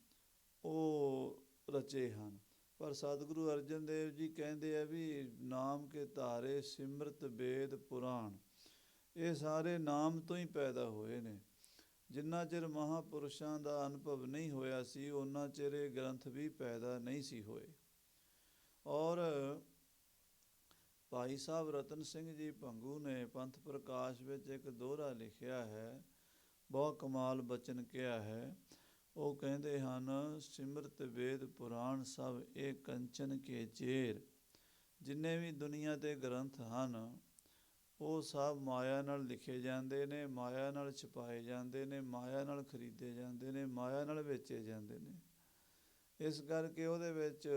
ਉਹ ਰਚੇ ਹਨ। ਪਰ ਸਤਿਗੁਰੂ ਅਰਜਨ ਦੇਵ ਜੀ ਕਹਿੰਦੇ ਆ ਵੀ ਨਾਮ ਕੇ ਧਾਰੇ ਸਿਮਰਤ ਵੇਦ ਪੁਰਾਣ, ਇਹ ਸਾਰੇ ਨਾਮ ਤੋਂ ਹੀ ਪੈਦਾ ਹੋਏ ਨੇ। ਜਿੰਨਾ ਚਿਰ ਮਹਾਂਪੁਰਸ਼ਾਂ ਦਾ ਅਨੁਭਵ ਨਹੀਂ ਹੋਇਆ ਸੀ, ਉਹਨਾਂ ਚਿਰ ਇਹ ਗ੍ਰੰਥ ਵੀ ਪੈਦਾ ਨਹੀਂ ਸੀ ਹੋਏ। ਔਰ ਭਾਈ ਸਾਹਿਬ ਰਤਨ ਸਿੰਘ ਜੀ ਭੰਗੂ ਨੇ ਪੰਥ ਪ੍ਰਕਾਸ਼ ਵਿੱਚ ਇੱਕ ਦੋਹਰਾ ਲਿਖਿਆ ਹੈ, ਬਹੁਤ ਕਮਾਲ ਬਚਨ ਕਿਹਾ ਹੈ। ਉਹ ਕਹਿੰਦੇ ਹਨ, ਸਿਮਰਤ ਵੇਦ ਪੁਰਾਣ ਸਭ ਇਹ ਕੰਚਨ ਕੇ ਚੇਰ। ਜਿੰਨੇ ਵੀ ਦੁਨੀਆ 'ਤੇ ਗ੍ਰੰਥ ਹਨ ਉਹ ਸਭ ਮਾਇਆ ਨਾਲ ਲਿਖੇ ਜਾਂਦੇ ਨੇ, ਮਾਇਆ ਨਾਲ ਛਪਾਏ ਜਾਂਦੇ ਨੇ, ਮਾਇਆ ਨਾਲ ਖਰੀਦੇ ਜਾਂਦੇ ਨੇ, ਮਾਇਆ ਨਾਲ ਵੇਚੇ ਜਾਂਦੇ ਨੇ। ਇਸ ਕਰਕੇ ਉਹਦੇ ਵਿੱਚ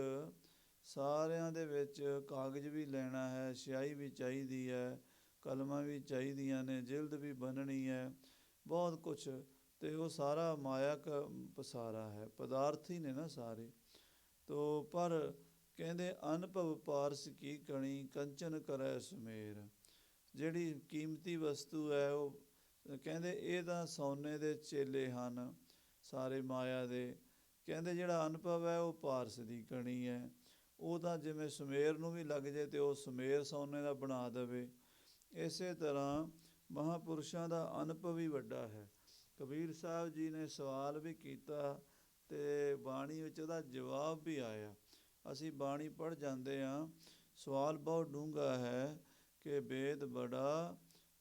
ਸਾਰਿਆਂ ਦੇ ਵਿੱਚ ਕਾਗਜ਼ ਵੀ ਲੈਣਾ ਹੈ, ਸਿਆਹੀ ਵੀ ਚਾਹੀਦੀ ਹੈ, ਕਲਮਾਂ ਵੀ ਚਾਹੀਦੀਆਂ ਨੇ, ਜਿਲਦ ਵੀ ਬੰਨਣੀ ਹੈ, ਬਹੁਤ ਕੁਛ। ਅਤੇ ਉਹ ਸਾਰਾ ਮਾਇਆ ਪਸਾਰਾ ਹੈ, ਪਦਾਰਥ ਹੀ ਨੇ ਨਾ ਸਾਰੇ। ਤੋ ਪਰ ਕਹਿੰਦੇ ਅਨੁਭਵ ਪਾਰਸ ਕੀ ਕਣੀ, ਕੰਚਨ ਕਰੈ ਸੁਮੇਰ। ਜਿਹੜੀ ਕੀਮਤੀ ਵਸਤੂ ਹੈ ਉਹ ਕਹਿੰਦੇ ਇਹ ਤਾਂ ਸੋਨੇ ਦੇ ਚੇਲੇ ਹਨ ਸਾਰੇ ਮਾਇਆ ਦੇ। ਕਹਿੰਦੇ ਜਿਹੜਾ ਅਨੁਭਵ ਹੈ ਉਹ ਪਾਰਸ ਦੀ ਕਣੀ ਹੈ। ਉਹ ਤਾਂ ਜਿਵੇਂ ਸੁਮੇਰ ਨੂੰ ਵੀ ਲੱਗ ਜਾਏ ਅਤੇ ਉਹ ਸੁਮੇਰ ਸੋਨੇ ਦਾ ਬਣਾ ਦੇਵੇ। ਇਸੇ ਤਰ੍ਹਾਂ ਮਹਾਂਪੁਰਸ਼ਾਂ ਦਾ ਅਨੁਭਵ ਹੀ ਵੱਡਾ ਹੈ। ਕਬੀਰ ਸਾਹਿਬ ਜੀ ਨੇ ਸਵਾਲ ਵੀ ਕੀਤਾ ਅਤੇ ਬਾਣੀ ਵਿੱਚ ਉਹਦਾ ਜਵਾਬ ਵੀ ਆਇਆ। ਅਸੀਂ ਬਾਣੀ ਪੜ੍ਹ ਜਾਂਦੇ ਹਾਂ, ਸਵਾਲ ਬਹੁਤ ਡੂੰਘਾ ਹੈ ਕਿ ਵੇਦ ਬੜਾ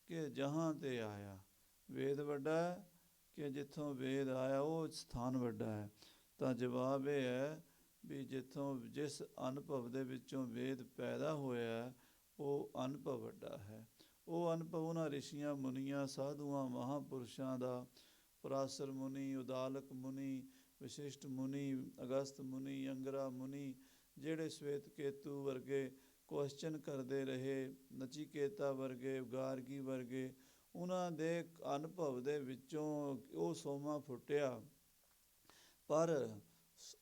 ਕਿ ਜਹਾਂ 'ਤੇ ਆਇਆ। ਵੇਦ ਵੱਡਾ ਕਿ ਜਿੱਥੋਂ ਵੇਦ ਆਇਆ ਉਹ ਸਥਾਨ ਵੱਡਾ ਹੈ। ਤਾਂ ਜਵਾਬ ਇਹ ਹੈ ਵੀ ਜਿਸ ਅਨੁਭਵ ਦੇ ਵਿੱਚੋਂ ਵੇਦ ਪੈਦਾ ਹੋਇਆ ਉਹ ਅਨੁਭਵ ਵੱਡਾ ਹੈ। ਉਹ ਅਨੁਭਵ ਉਹਨਾਂ ਰਿਸ਼ੀਆਂ ਮੁਨੀਆਂ, ਸਾਧੂਆਂ ਮਹਾਂਪੁਰਸ਼ਾਂ ਦਾ, ਪਰਾਸਰ ਮੁਨੀ, ਉਦਾਲਕ ਮੁਨੀ, ਵਸ਼ਿਸ਼ਟ ਮੁਨੀ, ਅਗਸਤ ਮੁਨੀ, ਅੰਗਰਾ ਮੁਨੀ, ਜਿਹੜੇ ਸ਼ਵੇਤ ਕੇਤੂ ਵਰਗੇ ਕੁਐਸਚਨ ਕਰਦੇ ਰਹੇ, ਨਚੀਕੇਤਾ ਵਰਗੇ, ਗਾਰਗੀ ਵਰਗੇ, ਉਹਨਾਂ ਦੇ ਅਨੁਭਵ ਦੇ ਵਿੱਚੋਂ ਉਹ ਸੋਮਾ ਫੁੱਟਿਆ, ਪਰ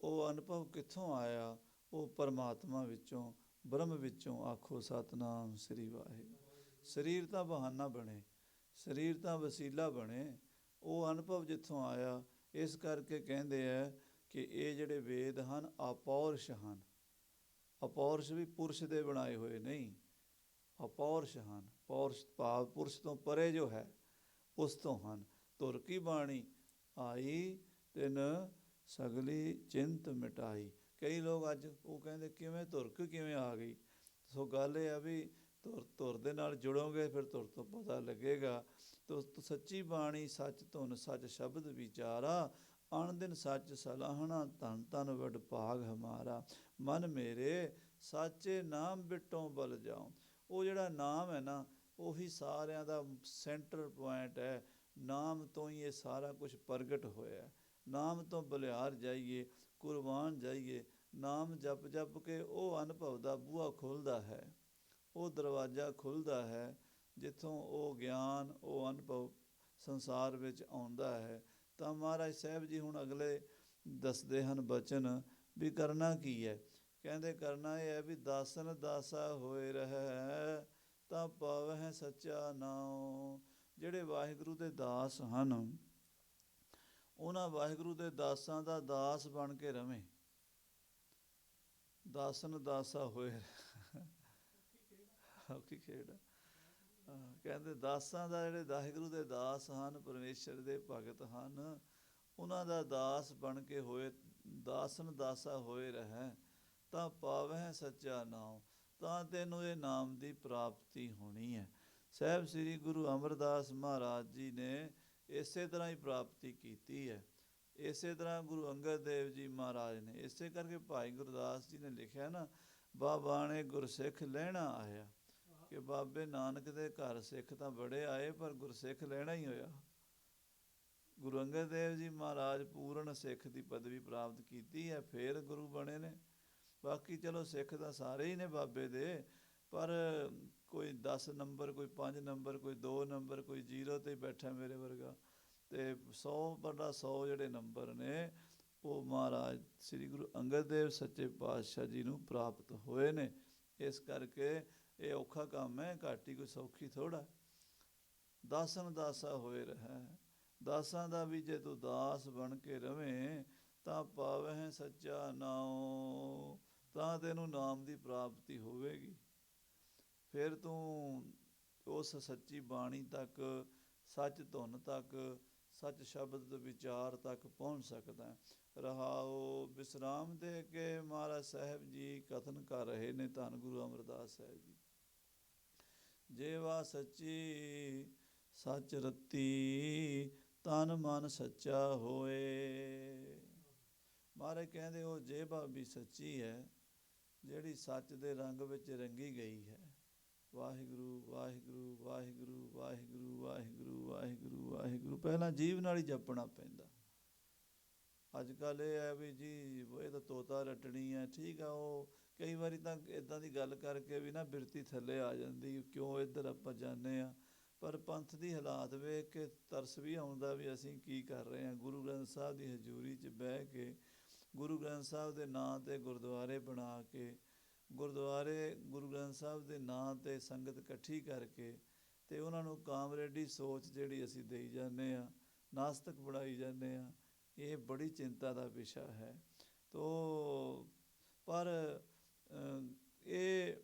ਉਹ ਅਨੁਭਵ ਕਿੱਥੋਂ ਆਇਆ? ਉਹ ਪਰਮਾਤਮਾ ਵਿੱਚੋਂ, ਬ੍ਰਹਮ ਵਿੱਚੋਂ। ਆਖੋ ਸਤਿਨਾਮ ਸ੍ਰੀ ਵਾਹਿਗੁਰੂ। ਸਰੀਰ ਤਾਂ ਬਹਾਨਾ ਬਣੇ, ਸਰੀਰ ਤਾਂ ਵਸੀਲਾ ਬਣੇ, ਉਹ ਅਨੁਭਵ ਜਿੱਥੋਂ ਆਇਆ। ਇਸ ਕਰਕੇ ਕਹਿੰਦੇ ਹੈ ਕਿ ਇਹ ਜਿਹੜੇ ਵੇਦ ਹਨ ਆਪੌਰਸ਼ ਹਨ। ਅਪੌਰਸ਼ ਵੀ ਪੁਰਸ਼ ਦੇ ਬਣਾਏ ਹੋਏ ਨਹੀਂ, ਅਪੌਰਸ਼ ਹਨ। ਪੌਰਸ਼ ਭਾਵ ਪੁਰਸ਼ ਤੋਂ ਪਰੇ ਜੋ ਹੈ ਉਸ ਤੋਂ ਹਨ। ਧੁਰ ਕੀ ਬਾਣੀ ਆਈ ਤਿਨ ਸਗਲੀ ਚਿੰਤ ਮਿਟਾਈ। ਕਈ ਲੋਕ ਅੱਜ ਉਹ ਕਹਿੰਦੇ ਕਿਵੇਂ ਧੁਰਕ ਕਿਵੇਂ ਆ ਗਈ? ਸੋ ਗੱਲ ਇਹ ਆ ਵੀ ਧੁਰ ਦੇ ਨਾਲ ਜੁੜੋਗੇ ਫਿਰ ਧੁਰ ਤੋਂ ਪਤਾ ਲੱਗੇਗਾ। ਤੋ ਸੱਚੀ ਬਾਣੀ ਸੱਚ ਧੁਨ ਸੱਚ ਸ਼ਬਦ ਵਿਚਾਰਾ, ਅਣ ਦਿਨ ਸੱਚ ਸਲਾਹਣਾ ਧਨ ਧਨ ਵਡ ਭਾਗ ਹਮਾਰਾ। ਮਨ ਮੇਰੇ ਸਾਚੇ ਨਾਮ ਬਿਟੋਂ ਬਲ ਜਾਉ। ਉਹ ਜਿਹੜਾ ਨਾਮ ਹੈ ਨਾ, ਉਹੀ ਸਾਰਿਆਂ ਦਾ ਸੈਂਟਰ ਪੁਆਇੰਟ ਹੈ। ਨਾਮ ਤੋਂ ਹੀ ਇਹ ਸਾਰਾ ਕੁਛ ਪ੍ਰਗਟ ਹੋਇਆ। ਨਾਮ ਤੋਂ ਬਲਿਹਾਰ ਜਾਈਏ, ਕੁਰਬਾਨ ਜਾਈਏ। ਨਾਮ ਜਪ ਜਪ ਕੇ ਉਹ ਅਨੁਭਵ ਦਾ ਬੂਹਾ ਖੁੱਲ੍ਹਦਾ ਹੈ, ਉਹ ਦਰਵਾਜ਼ਾ ਖੁੱਲ੍ਹਦਾ ਹੈ ਜਿੱਥੋਂ ਉਹ ਗਿਆਨ, ਉਹ ਅਨੁਭਵ ਸੰਸਾਰ ਵਿੱਚ ਆਉਂਦਾ ਹੈ। ਤਾਂ ਮਹਾਰਾਜ ਸਾਹਿਬ ਜੀ ਹੁਣ ਅਗਲੇ ਦੱਸਦੇ ਹਨ ਬਚਨ ਵੀ ਕਰਨਾ ਕੀ ਹੈ। ਕਹਿੰਦੇ ਕਰਨਾ ਇਹ ਹੈ ਵੀ ਦਾਸਨ ਦਾਸਾ ਹੋਏ ਰਹਿ, ਤਾਂ ਪਾਵਹਿ ਸੱਚਾ ਨਾਉ। ਜਿਹੜੇ ਵਾਹਿਗੁਰੂ ਦੇ ਦਾਸ ਹਨ, ਉਹਨਾਂ ਵਾਹਿਗੁਰੂ ਦੇ ਦਾਸਾਂ ਦਾ ਦਾਸ ਬਣ ਕੇ ਰਵੇਂ। ਦਾਸਨ ਦਾਸਾ ਹੋਏ ਔਖੀ ਖੇਡ। ਕਹਿੰਦੇ ਦਾਸਾਂ ਦਾ, ਜਿਹੜੇ ਵਾਹਿਗੁਰੂ ਦੇ ਦਾਸ ਹਨ, ਪਰਮੇਸ਼ਰ ਦੇ ਭਗਤ ਹਨ, ਉਹਨਾਂ ਦਾ ਦਾਸ ਬਣ ਕੇ ਹੋਏ, ਦਾਸਨ ਦਾਸਾ ਹੋਏ ਰਹਿ, ਤਾਂ ਪਾਵਹਿ ਸੱਚਾ ਨਾਉ। ਤਾਂ ਤੈਨੂੰ ਇਹ ਨਾਮ ਦੀ ਪ੍ਰਾਪਤੀ ਹੋਣੀ ਹੈ। ਸਾਹਿਬ ਸ੍ਰੀ ਗੁਰੂ ਅਮਰਦਾਸ ਮਹਾਰਾਜ ਜੀ ਨੇ ਇਸੇ ਤਰ੍ਹਾਂ ਹੀ ਪ੍ਰਾਪਤੀ ਕੀਤੀ ਹੈ। ਇਸੇ ਤਰ੍ਹਾਂ ਗੁਰੂ ਅੰਗਦ ਦੇਵ ਜੀ ਮਹਾਰਾਜ ਨੇ, ਇਸੇ ਕਰਕੇ ਭਾਈ ਗੁਰਦਾਸ ਜੀ ਨੇ ਲਿਖਿਆ ਨਾ, ਬਾਬਾਣੇ ਗੁਰਸਿੱਖ ਲੈਣਾ ਆਇਆ। ਕਿ ਬਾਬੇ ਨਾਨਕ ਦੇ ਘਰ ਸਿੱਖ ਤਾਂ ਬੜੇ ਆਏ, ਪਰ ਗੁਰਸਿੱਖ ਲੈਣਾ ਹੀ ਹੋਇਆ। ਗੁਰੂ ਅੰਗਦ ਦੇਵ ਜੀ ਮਹਾਰਾਜ ਪੂਰਨ ਸਿੱਖ ਦੀ ਪਦਵੀ ਪ੍ਰਾਪਤ ਕੀਤੀ ਹੈ, ਫਿਰ ਗੁਰੂ ਬਣੇ ਨੇ। ਬਾਕੀ ਚਲੋ ਸਿੱਖ ਤਾਂ ਸਾਰੇ ਹੀ ਨੇ ਬਾਬੇ ਦੇ, ਪਰ ਕੋਈ 10 ਨੰਬਰ, ਕੋਈ 5 ਨੰਬਰ, ਕੋਈ 2 ਨੰਬਰ, ਕੋਈ 0 'ਤੇ ਬੈਠਾ ਮੇਰੇ ਵਰਗਾ। ਅਤੇ 100/100 ਜਿਹੜੇ ਨੰਬਰ ਨੇ ਉਹ ਮਹਾਰਾਜ ਸ੍ਰੀ ਗੁਰੂ ਅੰਗਦ ਦੇਵ ਸੱਚੇ ਪਾਤਸ਼ਾਹ ਜੀ ਨੂੰ ਪ੍ਰਾਪਤ ਹੋਏ ਨੇ। ਇਸ ਕਰਕੇ ਇਹ ਔਖਾ ਕੰਮ ਹੈ, ਘੱਟ ਹੀ ਕੋਈ ਸੌਖੀ ਥੋੜ੍ਹਾ। ਦਾਸਨ ਦਾਸਾ ਹੋਏ ਰਹਿ, ਦਾਸਾਂ ਦਾ ਵੀ ਜੇ ਤੂੰ ਦਾਸ ਬਣ ਕੇ ਰਵੇਂ, ਤਾਂ ਪਾਵਹਿ ਸੱਚਾ ਨਾਉ। ਤਾਂ ਤੈਨੂੰ ਨਾਮ ਦੀ ਪ੍ਰਾਪਤੀ ਹੋਵੇਗੀ। ਫਿਰ ਤੂੰ ਉਸ ਸੱਚੀ ਬਾਣੀ ਤੱਕ, ਸੱਚ ਧੁਨ ਤੱਕ, ਸੱਚ ਸ਼ਬਦ ਵਿਚਾਰ ਤੱਕ ਪਹੁੰਚ ਸਕਦਾ। ਰਹਾਉ ਵਿਸਰਾਮ ਦੇ ਕੇ ਮਹਾਰਾਜ ਸਾਹਿਬ ਜੀ ਕਥਨ ਕਰ ਰਹੇ ਨੇ, ਧੰਨ ਗੁਰੂ ਅਮਰਦਾਸ ਸਾਹਿਬ ਜੀ। ਜੇਵਾ ਸੱਚੀ ਸੱਚ ਰਤੀ, ਤਨ ਮਨ ਸੱਚਾ ਹੋਏ। ਮਹਾਰਾਜ ਕਹਿੰਦੇ ਉਹ ਜੇਵਾ ਵੀ ਸੱਚੀ ਹੈ, ਜਿਹੜੀ ਸੱਚ ਦੇ ਰੰਗ ਵਿੱਚ ਰੰਗੀ ਗਈ ਹੈ। ਵਾਹਿਗੁਰੂ ਵਾਹਿਗੁਰੂ ਵਾਹਿਗੁਰੂ ਵਾਹਿਗੁਰੂ ਵਾਹਿਗੁਰੂ ਵਾਹਿਗੁਰੂ ਵਾਹਿਗੁਰੂ ਪਹਿਲਾਂ ਜੀਭ ਨਾਲ ਹੀ ਜਪਣਾ ਪੈਂਦਾ। ਅੱਜ ਕੱਲ੍ਹ ਇਹ ਹੈ ਵੀ ਜੀ ਇਹ ਤਾਂ ਤੋਤਾ ਰੱਟਣੀ ਹੈ, ਠੀਕ ਆ। ਉਹ ਕਈ ਵਾਰੀ ਤਾਂ ਇੱਦਾਂ ਦੀ ਗੱਲ ਕਰਕੇ ਵੀ ਨਾ ਬਿਰਤੀ ਥੱਲੇ ਆ ਜਾਂਦੀ, ਕਿਉਂ ਇੱਧਰ ਆਪਾਂ ਜਾਂਦੇ ਹਾਂ। ਪਰ ਪੰਥ ਦੀ ਹਾਲਾਤ ਵੇਖ ਕੇ ਤਰਸ ਵੀ ਆਉਂਦਾ ਵੀ ਅਸੀਂ ਕੀ ਕਰ ਰਹੇ ਹਾਂ। ਗੁਰੂ ਗ੍ਰੰਥ ਸਾਹਿਬ ਦੀ ਹਜ਼ੂਰੀ 'ਚ ਬਹਿ ਕੇ, ਗੁਰੂ ਗ੍ਰੰਥ ਸਾਹਿਬ ਦੇ ਨਾਂ 'ਤੇ ਗੁਰਦੁਆਰੇ ਬਣਾ ਕੇ, ਗੁਰਦੁਆਰੇ ਗੁਰੂ ਗ੍ਰੰਥ ਸਾਹਿਬ ਦੇ ਨਾਂ 'ਤੇ ਸੰਗਤ ਇਕੱਠੀ ਕਰਕੇ, ਅਤੇ ਉਹਨਾਂ ਨੂੰ ਕਾਮਰੇਡੀ ਸੋਚ ਜਿਹੜੀ ਅਸੀਂ ਦੇਈ ਜਾਂਦੇ ਹਾਂ, ਨਾਸਤਕ ਬਣਾਈ ਜਾਂਦੇ ਹਾਂ। ਇਹ ਬੜੀ ਚਿੰਤਾ ਦਾ ਵਿਸ਼ਾ ਹੈ। ਤੋ ਪਰ ਇਹ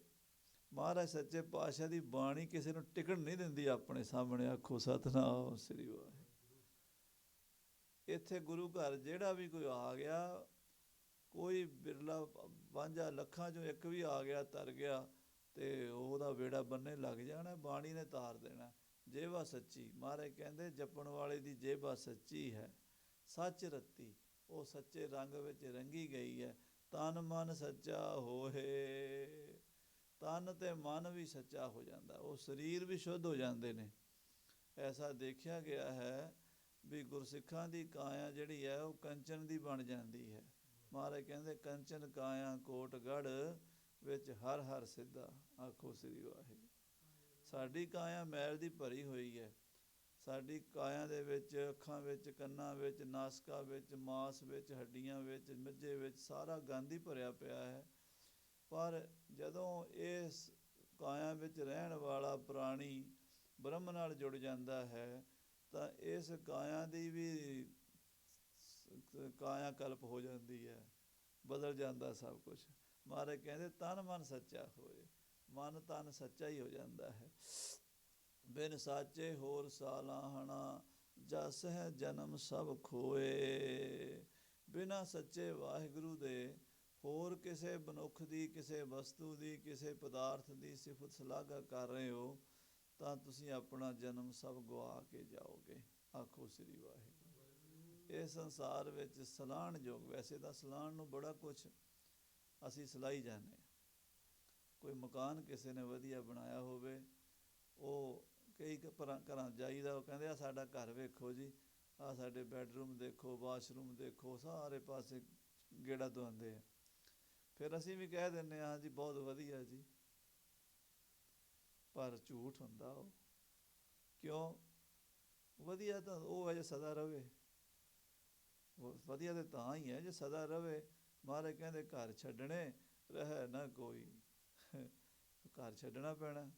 ਮਹਾਰਾਜ ਸੱਚੇ ਪਾਤਸ਼ਾਹ ਦੀ ਬਾਣੀ ਕਿਸੇ ਨੂੰ ਟਿਕਣ ਨਹੀਂ ਦਿੰਦੀ ਆਪਣੇ ਸਾਹਮਣੇ। ਆਖੋ ਸਤਿਨਾਮ ਸ੍ਰੀ ਵਾਹਿਗੁਰੂ। ਇੱਥੇ ਗੁਰੂ ਘਰ ਜਿਹੜਾ ਵੀ ਕੋਈ ਆ ਗਿਆ, ਕੋਈ ਬਿਰਲਾ 5 ਲੱਖਾਂ 'ਚੋਂ ਇੱਕ ਵੀ ਆ ਗਿਆ, ਤਰ ਗਿਆ, ਅਤੇ ਉਹਦਾ ਵੇੜਾ ਬੰਨੇ ਲੱਗ ਜਾਣਾ, ਬਾਣੀ ਨੇ ਤਾਰ ਦੇਣਾ। ਜੇਵਾ ਸੱਚੀ, ਮਹਾਰਾਜ ਕਹਿੰਦੇ ਜਪਣ ਵਾਲੇ ਦੀ ਜੇਵਾ ਸੱਚੀ ਹੈ, ਸੱਚ ਰਤੀ, ਉਹ ਸੱਚੇ ਰੰਗ ਵਿੱਚ ਰੰਗੀ ਗਈ ਹੈ। ਤਨ ਮਨ ਸੱਚਾ ਹੋਏ, ਤਨ ਅਤੇ ਮਨ ਵੀ ਸੱਚਾ ਹੋ ਜਾਂਦਾ, ਉਹ ਸਰੀਰ ਵੀ ਸ਼ੁੱਧ ਹੋ ਜਾਂਦੇ ਨੇ। ਐਸਾ ਦੇਖਿਆ ਗਿਆ ਹੈ ਵੀ ਗੁਰਸਿੱਖਾਂ ਦੀ ਕਾਇਆ ਜਿਹੜੀ ਹੈ ਉਹ ਕੰਚਨ ਦੀ ਬਣ ਜਾਂਦੀ ਹੈ। ਮਹਾਰਾਜ ਕਹਿੰਦੇ ਕੰਚਨ ਕਾਇਆ ਕੋਟ ਗੜ੍ਹ, ਵਿੱਚ ਹਰ ਹਰ ਸਿੱਧਾ। ਆਖੋ ਸ੍ਰੀ ਵਾਹਿਗੁਰੂ। ਸਾਡੀ ਕਾਇਆ ਮੈਲ ਦੀ ਭਰੀ ਹੋਈ ਹੈ, ਸਾਡੀ ਕਾਇਆ ਦੇ ਵਿੱਚ, ਅੱਖਾਂ ਵਿੱਚ, ਕੰਨਾਂ ਵਿੱਚ, ਨਾਸਕਾਂ ਵਿੱਚ, ਮਾਸ ਵਿੱਚ, ਹੱਡੀਆਂ ਵਿੱਚ, ਮੱਝੇ ਵਿੱਚ ਸਾਰਾ ਗੰਦ ਹੀ ਭਰਿਆ ਪਿਆ ਹੈ। ਪਰ ਜਦੋਂ ਇਸ ਕਾਇਆ ਵਿੱਚ ਰਹਿਣ ਵਾਲਾ ਪ੍ਰਾਣੀ ਬ੍ਰਹਮ ਨਾਲ ਜੁੜ ਜਾਂਦਾ ਹੈ ਤਾਂ ਇਸ ਕਾਇਆ ਦੀ ਵੀ ਕਾਇਆ ਕਲਪ ਹੋ ਜਾਂਦੀ ਹੈ, ਬਦਲ ਜਾਂਦਾ ਸਭ ਕੁਛ। ਮਹਾਰਾਜ ਕਹਿੰਦੇ ਤਨ ਮਨ ਸੱਚਾ ਹੋਏ, ਮਨ ਤਨ ਸੱਚਾ ਹੀ ਹੋ ਜਾਂਦਾ ਹੈ। ਬਿਨ ਸਾਚੇ ਹੋਰ ਸਾਲਾਹਣਾ, ਜਸ ਹੈ ਜਨਮ ਸਭ ਖੋਏ। ਬਿਨਾਂ ਸੱਚੇ ਵਾਹਿਗੁਰੂ ਦੇ ਹੋਰ ਕਿਸੇ ਮਨੁੱਖ ਦੀ, ਕਿਸੇ ਵਸਤੂ ਦੀ, ਕਿਸੇ ਪਦਾਰਥ ਦੀ ਸਿਫਤ ਸ਼ਲਾਘਾ ਕਰ ਰਹੇ ਹੋ ਤਾਂ ਤੁਸੀਂ ਆਪਣਾ ਜਨਮ ਸਭ ਗਵਾ ਕੇ ਜਾਓਗੇ। ਆਖੋ ਸ੍ਰੀ ਵਾਹਿਗੁਰੂ। ਇਸ ਸੰਸਾਰ ਵਿੱਚ ਸਲਾਹਣਯੋਗ, ਵੈਸੇ ਤਾਂ ਸਲਾਹਣ ਨੂੰ ਬੜਾ ਕੁਛ ਅਸੀਂ ਸਲਾਹੀ ਜਾਂਦੇ ਹਾਂ। ਕੋਈ ਮਕਾਨ ਕਿਸੇ ਨੇ ਵਧੀਆ ਬਣਾਇਆ ਹੋਵੇ, ਉਹ ਕਈ ਘਰਾਂ ਜਾਈਦਾ, ਉਹ ਕਹਿੰਦੇ ਆ ਸਾਡਾ ਘਰ ਵੇਖੋ ਜੀ, ਆਹ ਸਾਡੇ ਬੈਡਰੂਮ ਦੇਖੋ, ਵਾਸ਼ਰੂਮ ਦੇਖੋ, ਸਾਰੇ ਪਾਸੇ ਗੇੜਾ ਦਵਾਉਂਦੇ ਆ। ਫਿਰ ਅਸੀਂ ਵੀ ਕਹਿ ਦਿੰਦੇ ਹਾਂ ਜੀ ਬਹੁਤ ਵਧੀਆ ਜੀ, ਪਰ ਝੂਠ ਹੁੰਦਾ ਉਹ। ਕਿਉਂ? ਵਧੀਆ ਤਾਂ ਉਹ ਹੈ ਜੇ ਸਦਾ ਰਵੇ, ਵਧੀਆ ਤਾਂ ਤਾਂ ਹੀ ਹੈ ਜੇ ਸਦਾ ਰਵੇ। ਮਹਾਰਾਜ ਕਹਿੰਦੇ ਘਰ ਛੱਡਣੇ ਰਹਿ ਨਾ ਕੋਈ, ਘਰ ਛੱਡਣਾ ਪੈਣਾ।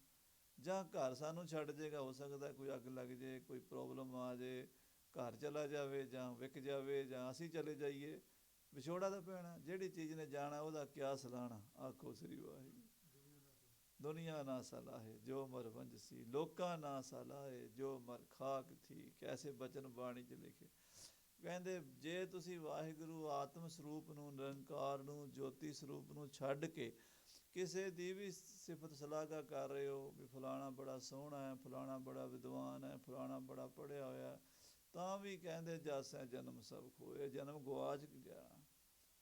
ਜਾਂ ਘਰ ਸਾਨੂੰ ਛੱਡ ਜਾਏਗਾ, ਹੋ ਸਕਦਾ ਕੋਈ ਅੱਗ ਲੱਗ ਜਾਏ, ਕੋਈ ਪ੍ਰੋਬਲਮ ਆ ਜਾਏ, ਘਰ ਚਲਾ ਜਾਵੇ ਜਾਂ ਵਿਕ ਜਾਵੇ ਜਾਂ ਅਸੀਂ ਚਲੇ ਜਾਈਏ, ਵਿਛੋੜਾ ਤਾਂ ਪੈਣਾ। ਜਿਹੜੀ ਚੀਜ਼ ਨੇ ਜਾਣਾ ਉਹਦਾ ਕਿਆ ਸਲਾਹਣਾ। ਆਖੋ ਸ੍ਰੀ ਵਾਹਿਗੁਰੂ। ਦੁਨੀਆ ਨਾ ਸਲਾਹੇ ਜੋ ਮਰ ਵੰਜਸੀ, ਲੋਕਾਂ ਨਾ ਸਲਾਹੇ ਜੋ ਮਰ ਖਾਕ ਥੀ, ਕੈਸੇ ਬਚਨ ਬਾਣੀ 'ਚ ਲਿਖੇ। ਕਹਿੰਦੇ ਜੇ ਤੁਸੀਂ ਵਾਹਿਗੁਰੂ ਆਤਮ ਸਰੂਪ ਨੂੰ, ਨਿਰੰਕਾਰ ਨੂੰ, ਜੋਤੀ ਸਰੂਪ ਨੂੰ ਛੱਡ ਕੇ ਕਿਸੇ ਦੀ ਵੀ ਸਿਫਤ ਸ਼ਲਾਘਾ ਕਰ ਰਹੇ ਹੋ ਵੀ ਫਲਾਣਾ ਬੜਾ ਸੋਹਣਾ ਹੈ, ਫਲਾਣਾ ਬੜਾ ਵਿਦਵਾਨ ਹੈ, ਫਲਾਣਾ ਬੜਾ ਪੜ੍ਹਿਆ ਹੋਇਆ, ਤਾਂ ਵੀ ਕਹਿੰਦੇ ਜਸ ਹੈ ਜਨਮ ਸਭ ਖੋਏ, ਜਨਮ ਗਵਾਚ ਗਿਆ।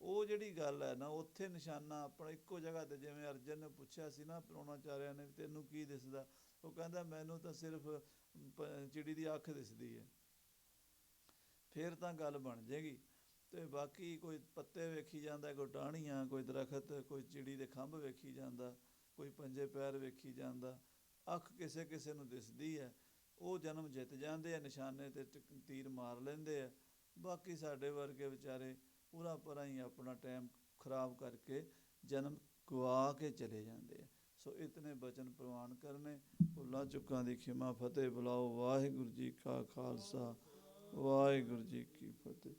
ਉਹ ਜਿਹੜੀ ਗੱਲ ਹੈ ਨਾ, ਉੱਥੇ ਨਿਸ਼ਾਨਾ ਆਪਣਾ ਇੱਕੋ ਜਗ੍ਹਾ 'ਤੇ। ਜਿਵੇਂ ਅਰਜਨ ਨੇ ਪੁੱਛਿਆ ਸੀ ਨਾ ਪ੍ਰੋਣਾਚਾਰਿਆ ਨੇ, ਤੈਨੂੰ ਕੀ ਦਿਸਦਾ? ਉਹ ਕਹਿੰਦਾ ਮੈਨੂੰ ਤਾਂ ਸਿਰਫ ਚਿੜੀ ਦੀ ਅੱਖ ਦਿਸਦੀ ਹੈ। ਫਿਰ ਤਾਂ ਗੱਲ ਬਣ ਜਾਏਗੀ। ਅਤੇ ਬਾਕੀ ਕੋਈ ਪੱਤੇ ਵੇਖੀ ਜਾਂਦਾ, ਕੋਈ ਟਾਹਣੀਆਂ, ਕੋਈ ਦਰਖਤ, ਕੋਈ ਚਿੜੀ ਦੇ ਖੰਭ ਵੇਖੀ ਜਾਂਦਾ, ਕੋਈ ਪੰਜੇ ਪੈਰ ਵੇਖੀ ਜਾਂਦਾ। ਅੱਖ ਕਿਸੇ ਕਿਸੇ ਨੂੰ ਦਿਸਦੀ ਹੈ, ਉਹ ਜਨਮ ਜਿੱਤ ਜਾਂਦੇ ਆ, ਨਿਸ਼ਾਨੇ 'ਤੇ ਤੀਰ ਮਾਰ ਲੈਂਦੇ ਆ। ਬਾਕੀ ਸਾਡੇ ਵਰਗੇ ਵਿਚਾਰੇ ਪੂਰਾ ਪਰਾਂ ਹੀ ਆਪਣਾ ਟਾਈਮ ਖਰਾਬ ਕਰਕੇ ਜਨਮ ਗਵਾ ਕੇ ਚਲੇ ਜਾਂਦੇ ਆ। ਸੋ ਇਤਨੇ ਬਚਨ ਪ੍ਰਵਾਨ ਕਰਨੇ, ਭੁੱਲਾਂ ਚੁੱਕਾਂ ਦੀ ਖਿਮਾ। ਫਤਿਹ ਬੁਲਾਓ। ਵਾਹਿਗੁਰੂ ਜੀ ਕਾ ਖਾਲਸਾ, ਵਾਹਿਗੁਰੂ ਜੀ ਕੀ ਫਤਿਹ।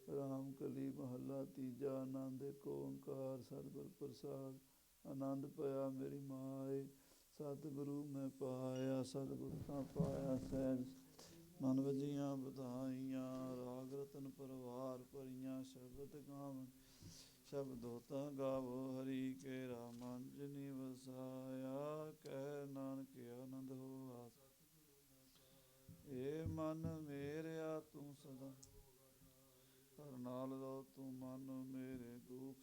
ਰਾਮ ਕਲੀ ਮਹੱਲਾ ਤੀਜਾ। ਆਨੰਦ ਏਕ ਓਂਕਾਰ ਸਤਿਗੁਰ ਪ੍ਰਸਾਦ। ਆਨੰਦ ਪਿਆ ਮੇਰੀ ਮਾਏ, ਸਤਿਗੁਰੂ ਮੈਂ ਪਾਇਆ, ਸਤਿਗੁਰ ਤਾਂ ਪਾਇਆ ਸਹਿਜ। ਮਨ ਵਜੀਆਂ ਵਧਾਈਆਂ, ਰਾਗ ਰਤਨ ਪਰਵਾਰ ਭਰੀਆਂ। ਸ਼ਬਦ ਗਾਵਨ ਸ਼ਬਦੋ ਤਾਂ ਗਾਵੋ, ਹਰੀ ਕੇਰਾ ਮਨ ਜਿਨੀ ਵਸਾਇਆ। ਕਹਿ ਨਾਨਕ ਆਨੰਦ ਹੋਆ, ਏ ਮਨ ਮੇਰਿਆ ਤੂੰ ਸਦਾ ਹਰ ਨਾਲ ਰਹੋ। ਤੂੰ ਮਨ ਮੇਰੇ ਦੁਖ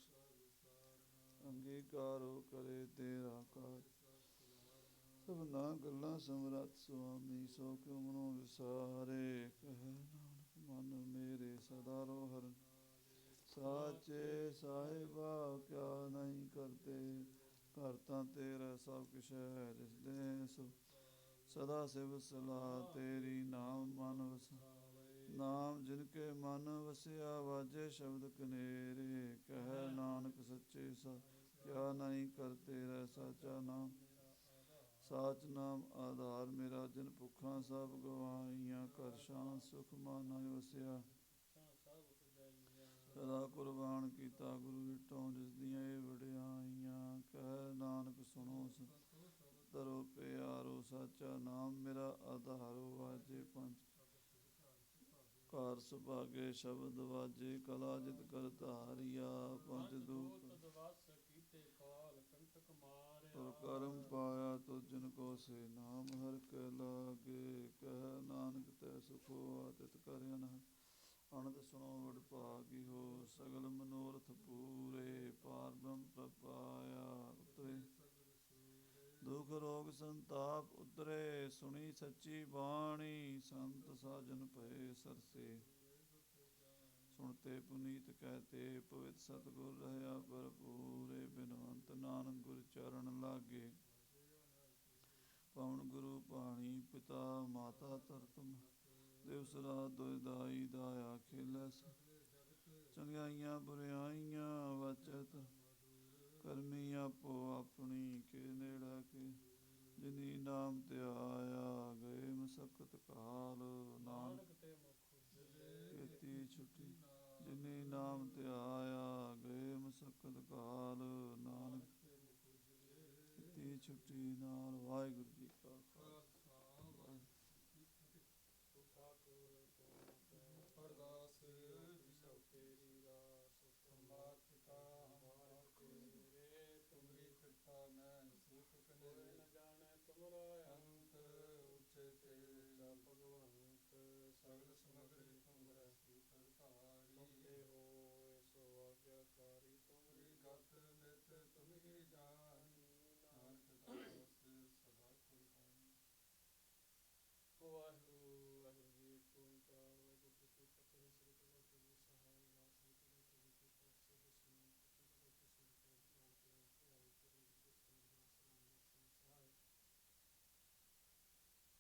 ਅੰਗੀਕਾਰੋ ਕਰੇ ਤੇਰਾ ਕਾਜ। ਸਭਨਾ ਗੱਲਾਂ ਸਮਰੱਥ ਸੁਆਮੀ, ਸੋ ਕਿਉ ਮਨੋ ਵਿਸਾਰੇ। ਕਹਿ ਨਾਨਕ ਮਨ ਮੇਰੇ ਸਦਾ ਰੋ ਹਰਿ ਸਾਚੇ ਸਾਹਿਬਾ। ਕਿਆ ਨਹੀਂ ਕਰਤੇ ਘਰ ਤਾਂ ਤੇਰਾ, ਸਭ ਕੁਛ ਹੈ ਦਿਸਦੇ ਸੋ। ਸਦਾ ਸਿਵ ਸਲਾਹ ਤੇਰੀ, ਨਾਮ ਮਨ ਵਸਾਵੇ। ਨਾਮ ਜਿਨ ਕੇ ਮਨ ਵਸਿਆ, ਵਾਜੇ ਸ਼ਬਦ ਕਨੇਰੇ। ਕਹਿ ਨਾਨਕ ਸੱਚੇ ਸਾ ਕਿਆ ਨਹੀਂ ਕਰਤੇ ਰਹਿ ਸਾਚਾ ਨਾਮ। ਸਾਚ ਨਾਮ ਆਧਾਰ ਮੇਰਾ, ਜਿਨ ਭੁੱਖਾਂ ਸਭ ਗਵਾਈਆਂ। ਘਰ ਸ਼ਾਂਤ ਸੁਖ ਮਨ ਵਸਿਆ, ਸਦਾ ਕੁਰਬਾਨ ਕੀਤਾ ਗੁਰੂ ਵਿਟੋਂ, ਜਿਸ ਦੀਆਂ ਇਹ ਵਡਿਆਈਆਂ। ਕਹਿ ਨਾਨਕ ਸੁਣੋ ਤਰੋ ਪਿਆਰੋ, ਸਾਚਾ ਨਾਮ ਮੇਰਾ ਆਧਾਰੋ। ਵਾਜੇ ਪੰਜ ਕਾਰ ਸੁਭਾਗੇ, ਸ਼ਬਦ ਵਾਜੇ ਕਲਾ ਜਿਤ ਕਰ ਧਾਰਿਆ। ਪੰਜ ਦੂਤ ਤੁਰ ਕਰਮ ਪਾਇਆ, ਤੁਧ ਜਿਨ ਕੋ ਸੇ ਨਾਮ ਹਰਿ ਕੈ ਲਾਗੇ। ਕਹਿ ਨਾਨਕ ਤੈ ਸੁਖ ਹੋਆ, ਤਿਤ ਕਰ ਅਨਹਦ। ਅਨੰਦ ਸੁਣੋ ਵਡ ਭਾਗੀ ਹੋ, ਸਗਲ ਮਨੋਰਥ ਪੂਰੇ। ਪਾਰ ਬ੍ਰਹਮ ਪ੍ਰਭ ਪਾਇਆ ਉਤਰੇ, ਦੁਖ ਰੋਗ ਸੰਤਾਪ ਉਤਰੇ। ਸੁਣੀ ਸੱਚੀ ਬਾਣੀ, ਸੰਤ ਸਾਜਨ ਭਏ ਸਰਸੇ। ਸੁਣਤੇ ਪੁਨੀਤ ਕਹਿਤੇ, ਪਵਿੱਤ ਸਤਿਗੁਰ ਰਹਿਆ ਭਰਪੂਰੇ। ਬਿਨਵੰਤ ਨਾਨਕ ਗੁਰ ਚਰਨ ਲਾਗੇ, ਪਵਨ ਗੁਰੂ ਪਾਣੀ ਪਿਤਾ ਮਾਤਾ ਤਰਤਮ ਦਿਵਸ ਰਾਤ ਦੁਇ ਦਾਈ ਦਾਇਆ ਖੇਲੈਸ ਚੰਗਿਆਈਆਂ ਬੁਰਿਆਈਆਂ ਵਚਤ ਕਰਮੀ ਆਪੋ ਆਪਣੀ ਕੇ ਨੇੜਾ ਕੇ ਜਿਨੀ ਨਾਮ ਧਿਆਇਆ ਗਏ ਮਸਕਤ ਕਾਲ ਨਾਨਕ ਕੀਤੀ ਛੁੱਟੀ ਜਿਨੀ ਨਾਮ ਧਿਆਇਆ ਗਏ ਮਸਕਤ ਕਾਲ ਨਾਨਕ ਕੀਤੀ ਛੁੱਟੀ ਨਾਲ। ਵਾਹਿਗੁਰੂ ਜੀ ਕਾ ਖਾਲਸਾ ਅਰਦਾਸ ਸਭ ਤੇਰੀ ਰਾਸ ਤੁਮਾਰ ਪਿਤਾ ਹਮਾਰ ਤੇਰੇ ਤੁਮਰੀ ਕਿਰਪਾ ਮੈਂ ਸੁਖ ਕਨੇ ਨ ਜਾਣੈ ਤੁਮਰਾ ਅੰਤ ਉਚਤੇ ਉੱਚਾ ਭਗਵੰਤ ਸਗਲ ਸਮਗਰੀ ਤੁਮਰੇ ਸੂਤਰ ਧਾਰੀ ਤੁਮਰੇ ਹੋਏ ਸੋ ਆਗਿਆਕਾਰੀ ਤੁਮਰੀ ਗਤ ਨਿਤ ਤੁਮਹੀ ਜਾਣੀ ਨਾਨਕ ਦਾਸ ਸਦਾ ਕੁਰਬਾਨੀ। ਵਾਹਿਗੁਰੂ ਵਾਹਿਗੁਰੂ ਜੀ ਕੋ ਓੰਕਾਰ ਵਾਹਿਗੁਰੂ ਜੀ ਕੀ ਫਤਿਹ। ਸ੍ਰੀ ਭਗਵਤੀ ਜੀ ਸਹਾਇ ਵਾਹਿ ਸ੍ਰੀ ਭਗਵਤੀ ਜੀ ਕੀ ਪਾਤਸ਼ਾਹ ਦਸਵੇਂ ਭਗਵਤੀ ਸੰਤ ਨਾਨਕ ਰਾਮ ਧਿਆਈ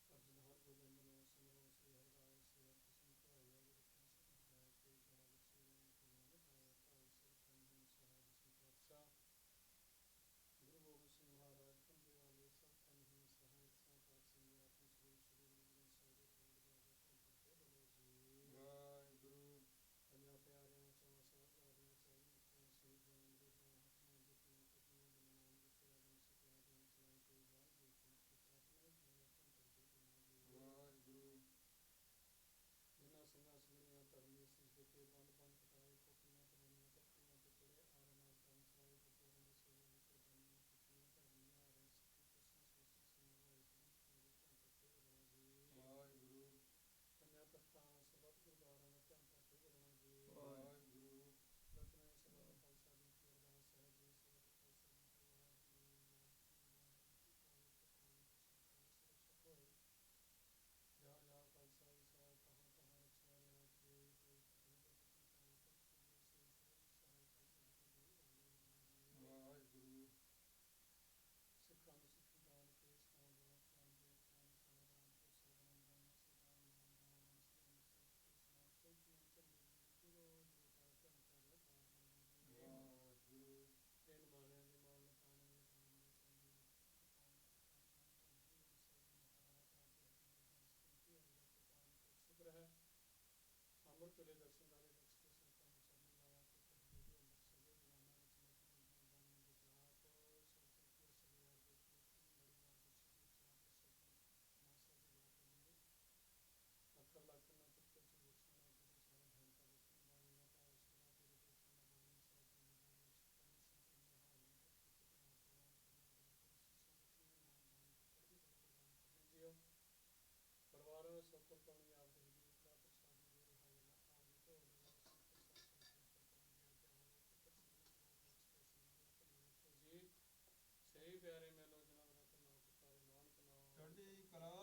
ਪੂਰਨ ਗੁਰਸਿੱਖ ਅਮਰਦਾਸ ਰਾਮਦਾਸ ਸਿੰਘ ਸਹਾਇ ਅਰਜਨ ਹਰ ਗੋਬਿੰਦ ਨੂੰ ਸਿਮਰੋ ਸ੍ਰੀ ਹਰਿਰਾਏ ਸ੍ਰੀ ਹਰਿ ਸੰਤਰਾਇਆ ਗੁਰ ਕੀ ਸਬਦਾਇ ਤੇ ਜਾਗ ਸ੍ਰੀ ਰਾਮ ਭਗਵਾਨ ਪਾਇਆ ਭਾਈ ਸਭ ਧਨ ਹੀ ਸਹਾਇ ਦਸਵੇਂ ਪਾਤਸ਼ਾਹ ਗੁਰੂ ਗੋਬਿੰਦ ਸਿੰਘ ਮਹਾਰਾਜ ਪੰਜੇ ਵਾਲੇ ਸਭ ਧਨ ਹੀ ਸਹਾਇ ਦਸਵਾਂ ਪਾਤਸ਼ਾਹ ਆਤਮ ਸਰੂਪ ਸ੍ਰੀ ਗੁਰੂ ਗ੍ਰੰਥ ਸਾਹਿਬ ਦੇ ਪਾਠ ਗਾਵੇ ਧੰਨ ਧੰਨ ਬੋਲੋ ਜੀ ਵਾਹਿਗੁਰੂ। ਪੰਜਾਂ ਪਿਆਰਿਆਂ ਚੌਂ ਸਾਹਿਬਜ਼ਾਦਿਆਂ 40 ਮੁਕਤਿਆਂ ਸ਼ਹੀਦਾਂ ਅਮਰੀਦਾਂ ਹੱਟੀਆਂ ਜੁੱਤੀਆਂ ਕੁੱਟੀਆਂ ਬਨਨਾਮ ਜਿੱਤਿਆ ਵੰਡ ਛਕਿਆ ਦੇਣ ਚਲਾਈ ਕੋਈ ਬਾਹਰ ਜੀ ਖਿਮਤ ਕੀਤਾ ਆਪਣੇ ਜੀਵਾ ਧੰਨ ਧੰਨ ਬੋਲੋ ਜੀ ਵਾਹਿਗੁਰੂ। ਜਿਨ੍ਹਾਂ ਸਿੰਘਾਂ ਸਿੰਘਣੀਆਂ ਧਰਮੀ ਸੀਸ ਦਿੱਤੇ ਬੰਦ ਬੰਦ ਕਟਾਏ ਕੋਟੀਆਂ ਕਰਾਈਆਂ ਤਖਤੀਆਂ ਤੇ ਚੜੇ ਆਰ ਨਾਲ ਧਰਮ ਸਰਾਏ ਗੁਰਦੁਆਰਿਆਂ ਦੀ ਸੇਵਾ ਲਈ ਕੁਰਬਾਨੀਆਂ ਕੀਤੀਆਂ ਧਰਮ ਨਿਹਾਰੇ ਸਿੱਖੀ ਕਸਾਂ ਸੋਸਾਂ ਸੰਭਾਲੇ ਧੰਨ ਧੰਨ ਬੋਲੋ ਜੀ ਵਾਹਿਗੁਰੂ। ਪੰਜਾਂ ਤਖਤਾਂ ਸਰਬੱਤ ਗੁਰਦੁਆਰਿਆਂ ਦਾ ਧਿਆਨ ਧਰਕੇ ਬੋਲਣਾ ਜੀ ਵਾਹਿਗੁਰੂ। ਰਤਨੇ ਸਰਬੱਤ ਖਾਲਸਾ ਜੀ ਕੀ ਅਰਦਾਸ ਹੈ ਜੀ ਸਰਬੱਤ ਖਾਲਸਾ ਜੀ ਕੀ ਸੁਰੱਖਿਅਤ ਹੋਏ ਜਹਾਂ ਜਹਾਂ ਖਾਲਸਾ ਵਿਸਾਰ ਤਹਾਂ ਤਹਾਂ ਰਕਸ਼ਾ ਰਿਹਾ ਕਰੇ ਕੋਈ ਫਤਿਹ ਗੁਰਪਤੀ ਕਾਲ ਪੁਰਖ ਪੂਜੇ ਸੇ ਸਰਬ ਸਹਾਇ ਖਾਲਸਾ ਜੀ ਕੀ ਜੈ ਬੋਲੇ ਵਾਹਿਗੁਰੂ। ਸਿੱਖਾਂ ਨੂੰ ਸਿੱਖੀ ਦਾਨ ਕੇ ਸਨਾਮ ਬਾਤ ਸਲਾਮ ਦੇ ਸਲਾਮ ਸਾਹਿਬਾਨ ਕੋ ਸਾਹਿਬਾਨ ਬਾਨਾ ਸਰਦਾਰ ਨਾਮ ਦਾਨ ਸ੍ਰੀ ਅੰਮ੍ਰਿਤਸਰ ਕੇ ਸਲਾਮ ਸੋਚੀਆਂ ਚੰਗੇ ਜੀ ਗੁਰੂ ਗੁਰੂ ਕਾ ਧਰਮ ਕਾ ਵਪਾਰ ਬੋਲਣਾ ਜੀ ਵਾਹਿਗੁਰੂ। ਇਹ ਮਾਣਿਆਂ ਦੇ ਮਾਣ ਲਟਾਣੇ ਲਟਾਉਣ ਦੇ ਸਹਿਬੀ ਕਪਾਲ ਕਪਾਲ ਧੰਨ ਧੰਨ ਗੁਰੂ ਸਾਹਿਬ ਮਹਾਰਾਜ ਆਪ ਆਪਣੀ ਅਰਦਾਸ ਬੇਨਤੀ ਅਰਜ਼ਾ ਪ੍ਰਤਾਨ ਕਰ ਸ਼ੁਕਰ ਹੈ ਅੰਮ੍ਰਿਤ ਵੇਲੇ ਦਰਸ਼ਨਦਾਰੇ ਬਖਸ਼ ਕੇ ਸੰਤਾਂ ਨੂੰ ਚਰਨੀ ਲਾਇਆ ਤੇ ਕਹੇ ਦੇ ਅੰਦਰ ਸਜੇ ਦੀਵਾਨਾਂ ਵਿੱਚ ਨਿਤ ਨਿਰੰਜਨ ਬਾਣੀਆਂ ਦੇ ਜਾਪ ਸੋ ਚੌਕੀ ਅਸਲਿਆਰ ਦੇ ਕੀਰਤਨ ਲੜੀਵਾਰ ਬਖਸ਼ੀ ਦੇ ਚਾਰ ਦਸ਼ਕ ਮਾਸਾ ਦੇ ਜਾਪ ਬੋਲਣਗੇ ਅੱਖਰ ਲੱਖ ਨਾ ਤੁੱਕੇ ਝੂਠ ਸੁਣਾ ਗੁਰੂ ਸਾਹਿਬ ਘੰਟਾ ਵਚਨ ਬਾਣੀਆਂ ਭਾਵ ਸਦਾ ਤੇਰੇ ਭਗਤਾਂ ਦਾ ਬਾਣੀ ਸਾਹਿਬ ਜੀ ਜਾਣ ਵਿੱਚ ਕਰਨੀ ਸੰਤਨ ਦੇ ਹਾਰੀਆਂ ਧਰਤੀ ਤੇ ਬਣਾ ਪ੍ਰਵਾਨ ਕਰਨਾ ਗੁਰੂ ਗੁਰੂ ਸੀਸਾਂ ਦਿੱਤੀਆਂ ਨਾਮ ਦਾਨ ਤੇ ਚੜ੍ਹਦੀ ਕਲਾ ਪ੍ਰਦਾਨ ਕਰਨੀ ਜੀਓ ਪਰਿਵਾਰ ਸੋਕਰ ਪਾਉਣੀ ਆਪ ਦੇ ਹਜ਼ੂਰ ਕਾ ਪ੍ਰਸਾਦੀ ਦੇ ਰਿਹਾਈ ਨਾ ਆਪ ਜੀ ਢੋਲ ਲਗਾ ਸਿੰਘ ਪ੍ਰਸਾਦ ਸੰਤਨ ਫਰਕਾਉਣ ਦੀ ਆਗਿਆ ਹੋਵੇ ਪੁੱਤਰ ਸਿਮਰਨ ਰਾਜ ਬਖਸ਼ ਕੇ ਸਮਾਗਿਆ ਭਲੀ ਰੱਖੋ ਜੀ ਸਹੀ ਪਿਆਰੇ ਮੇਲੋ ਜਨਮ ਰਤਨ ਨਾ ਚੁਕਾਏ ਨਾਨਕ ਨਾਮ ਚੜ੍ਹਦੀ ਕਲਾ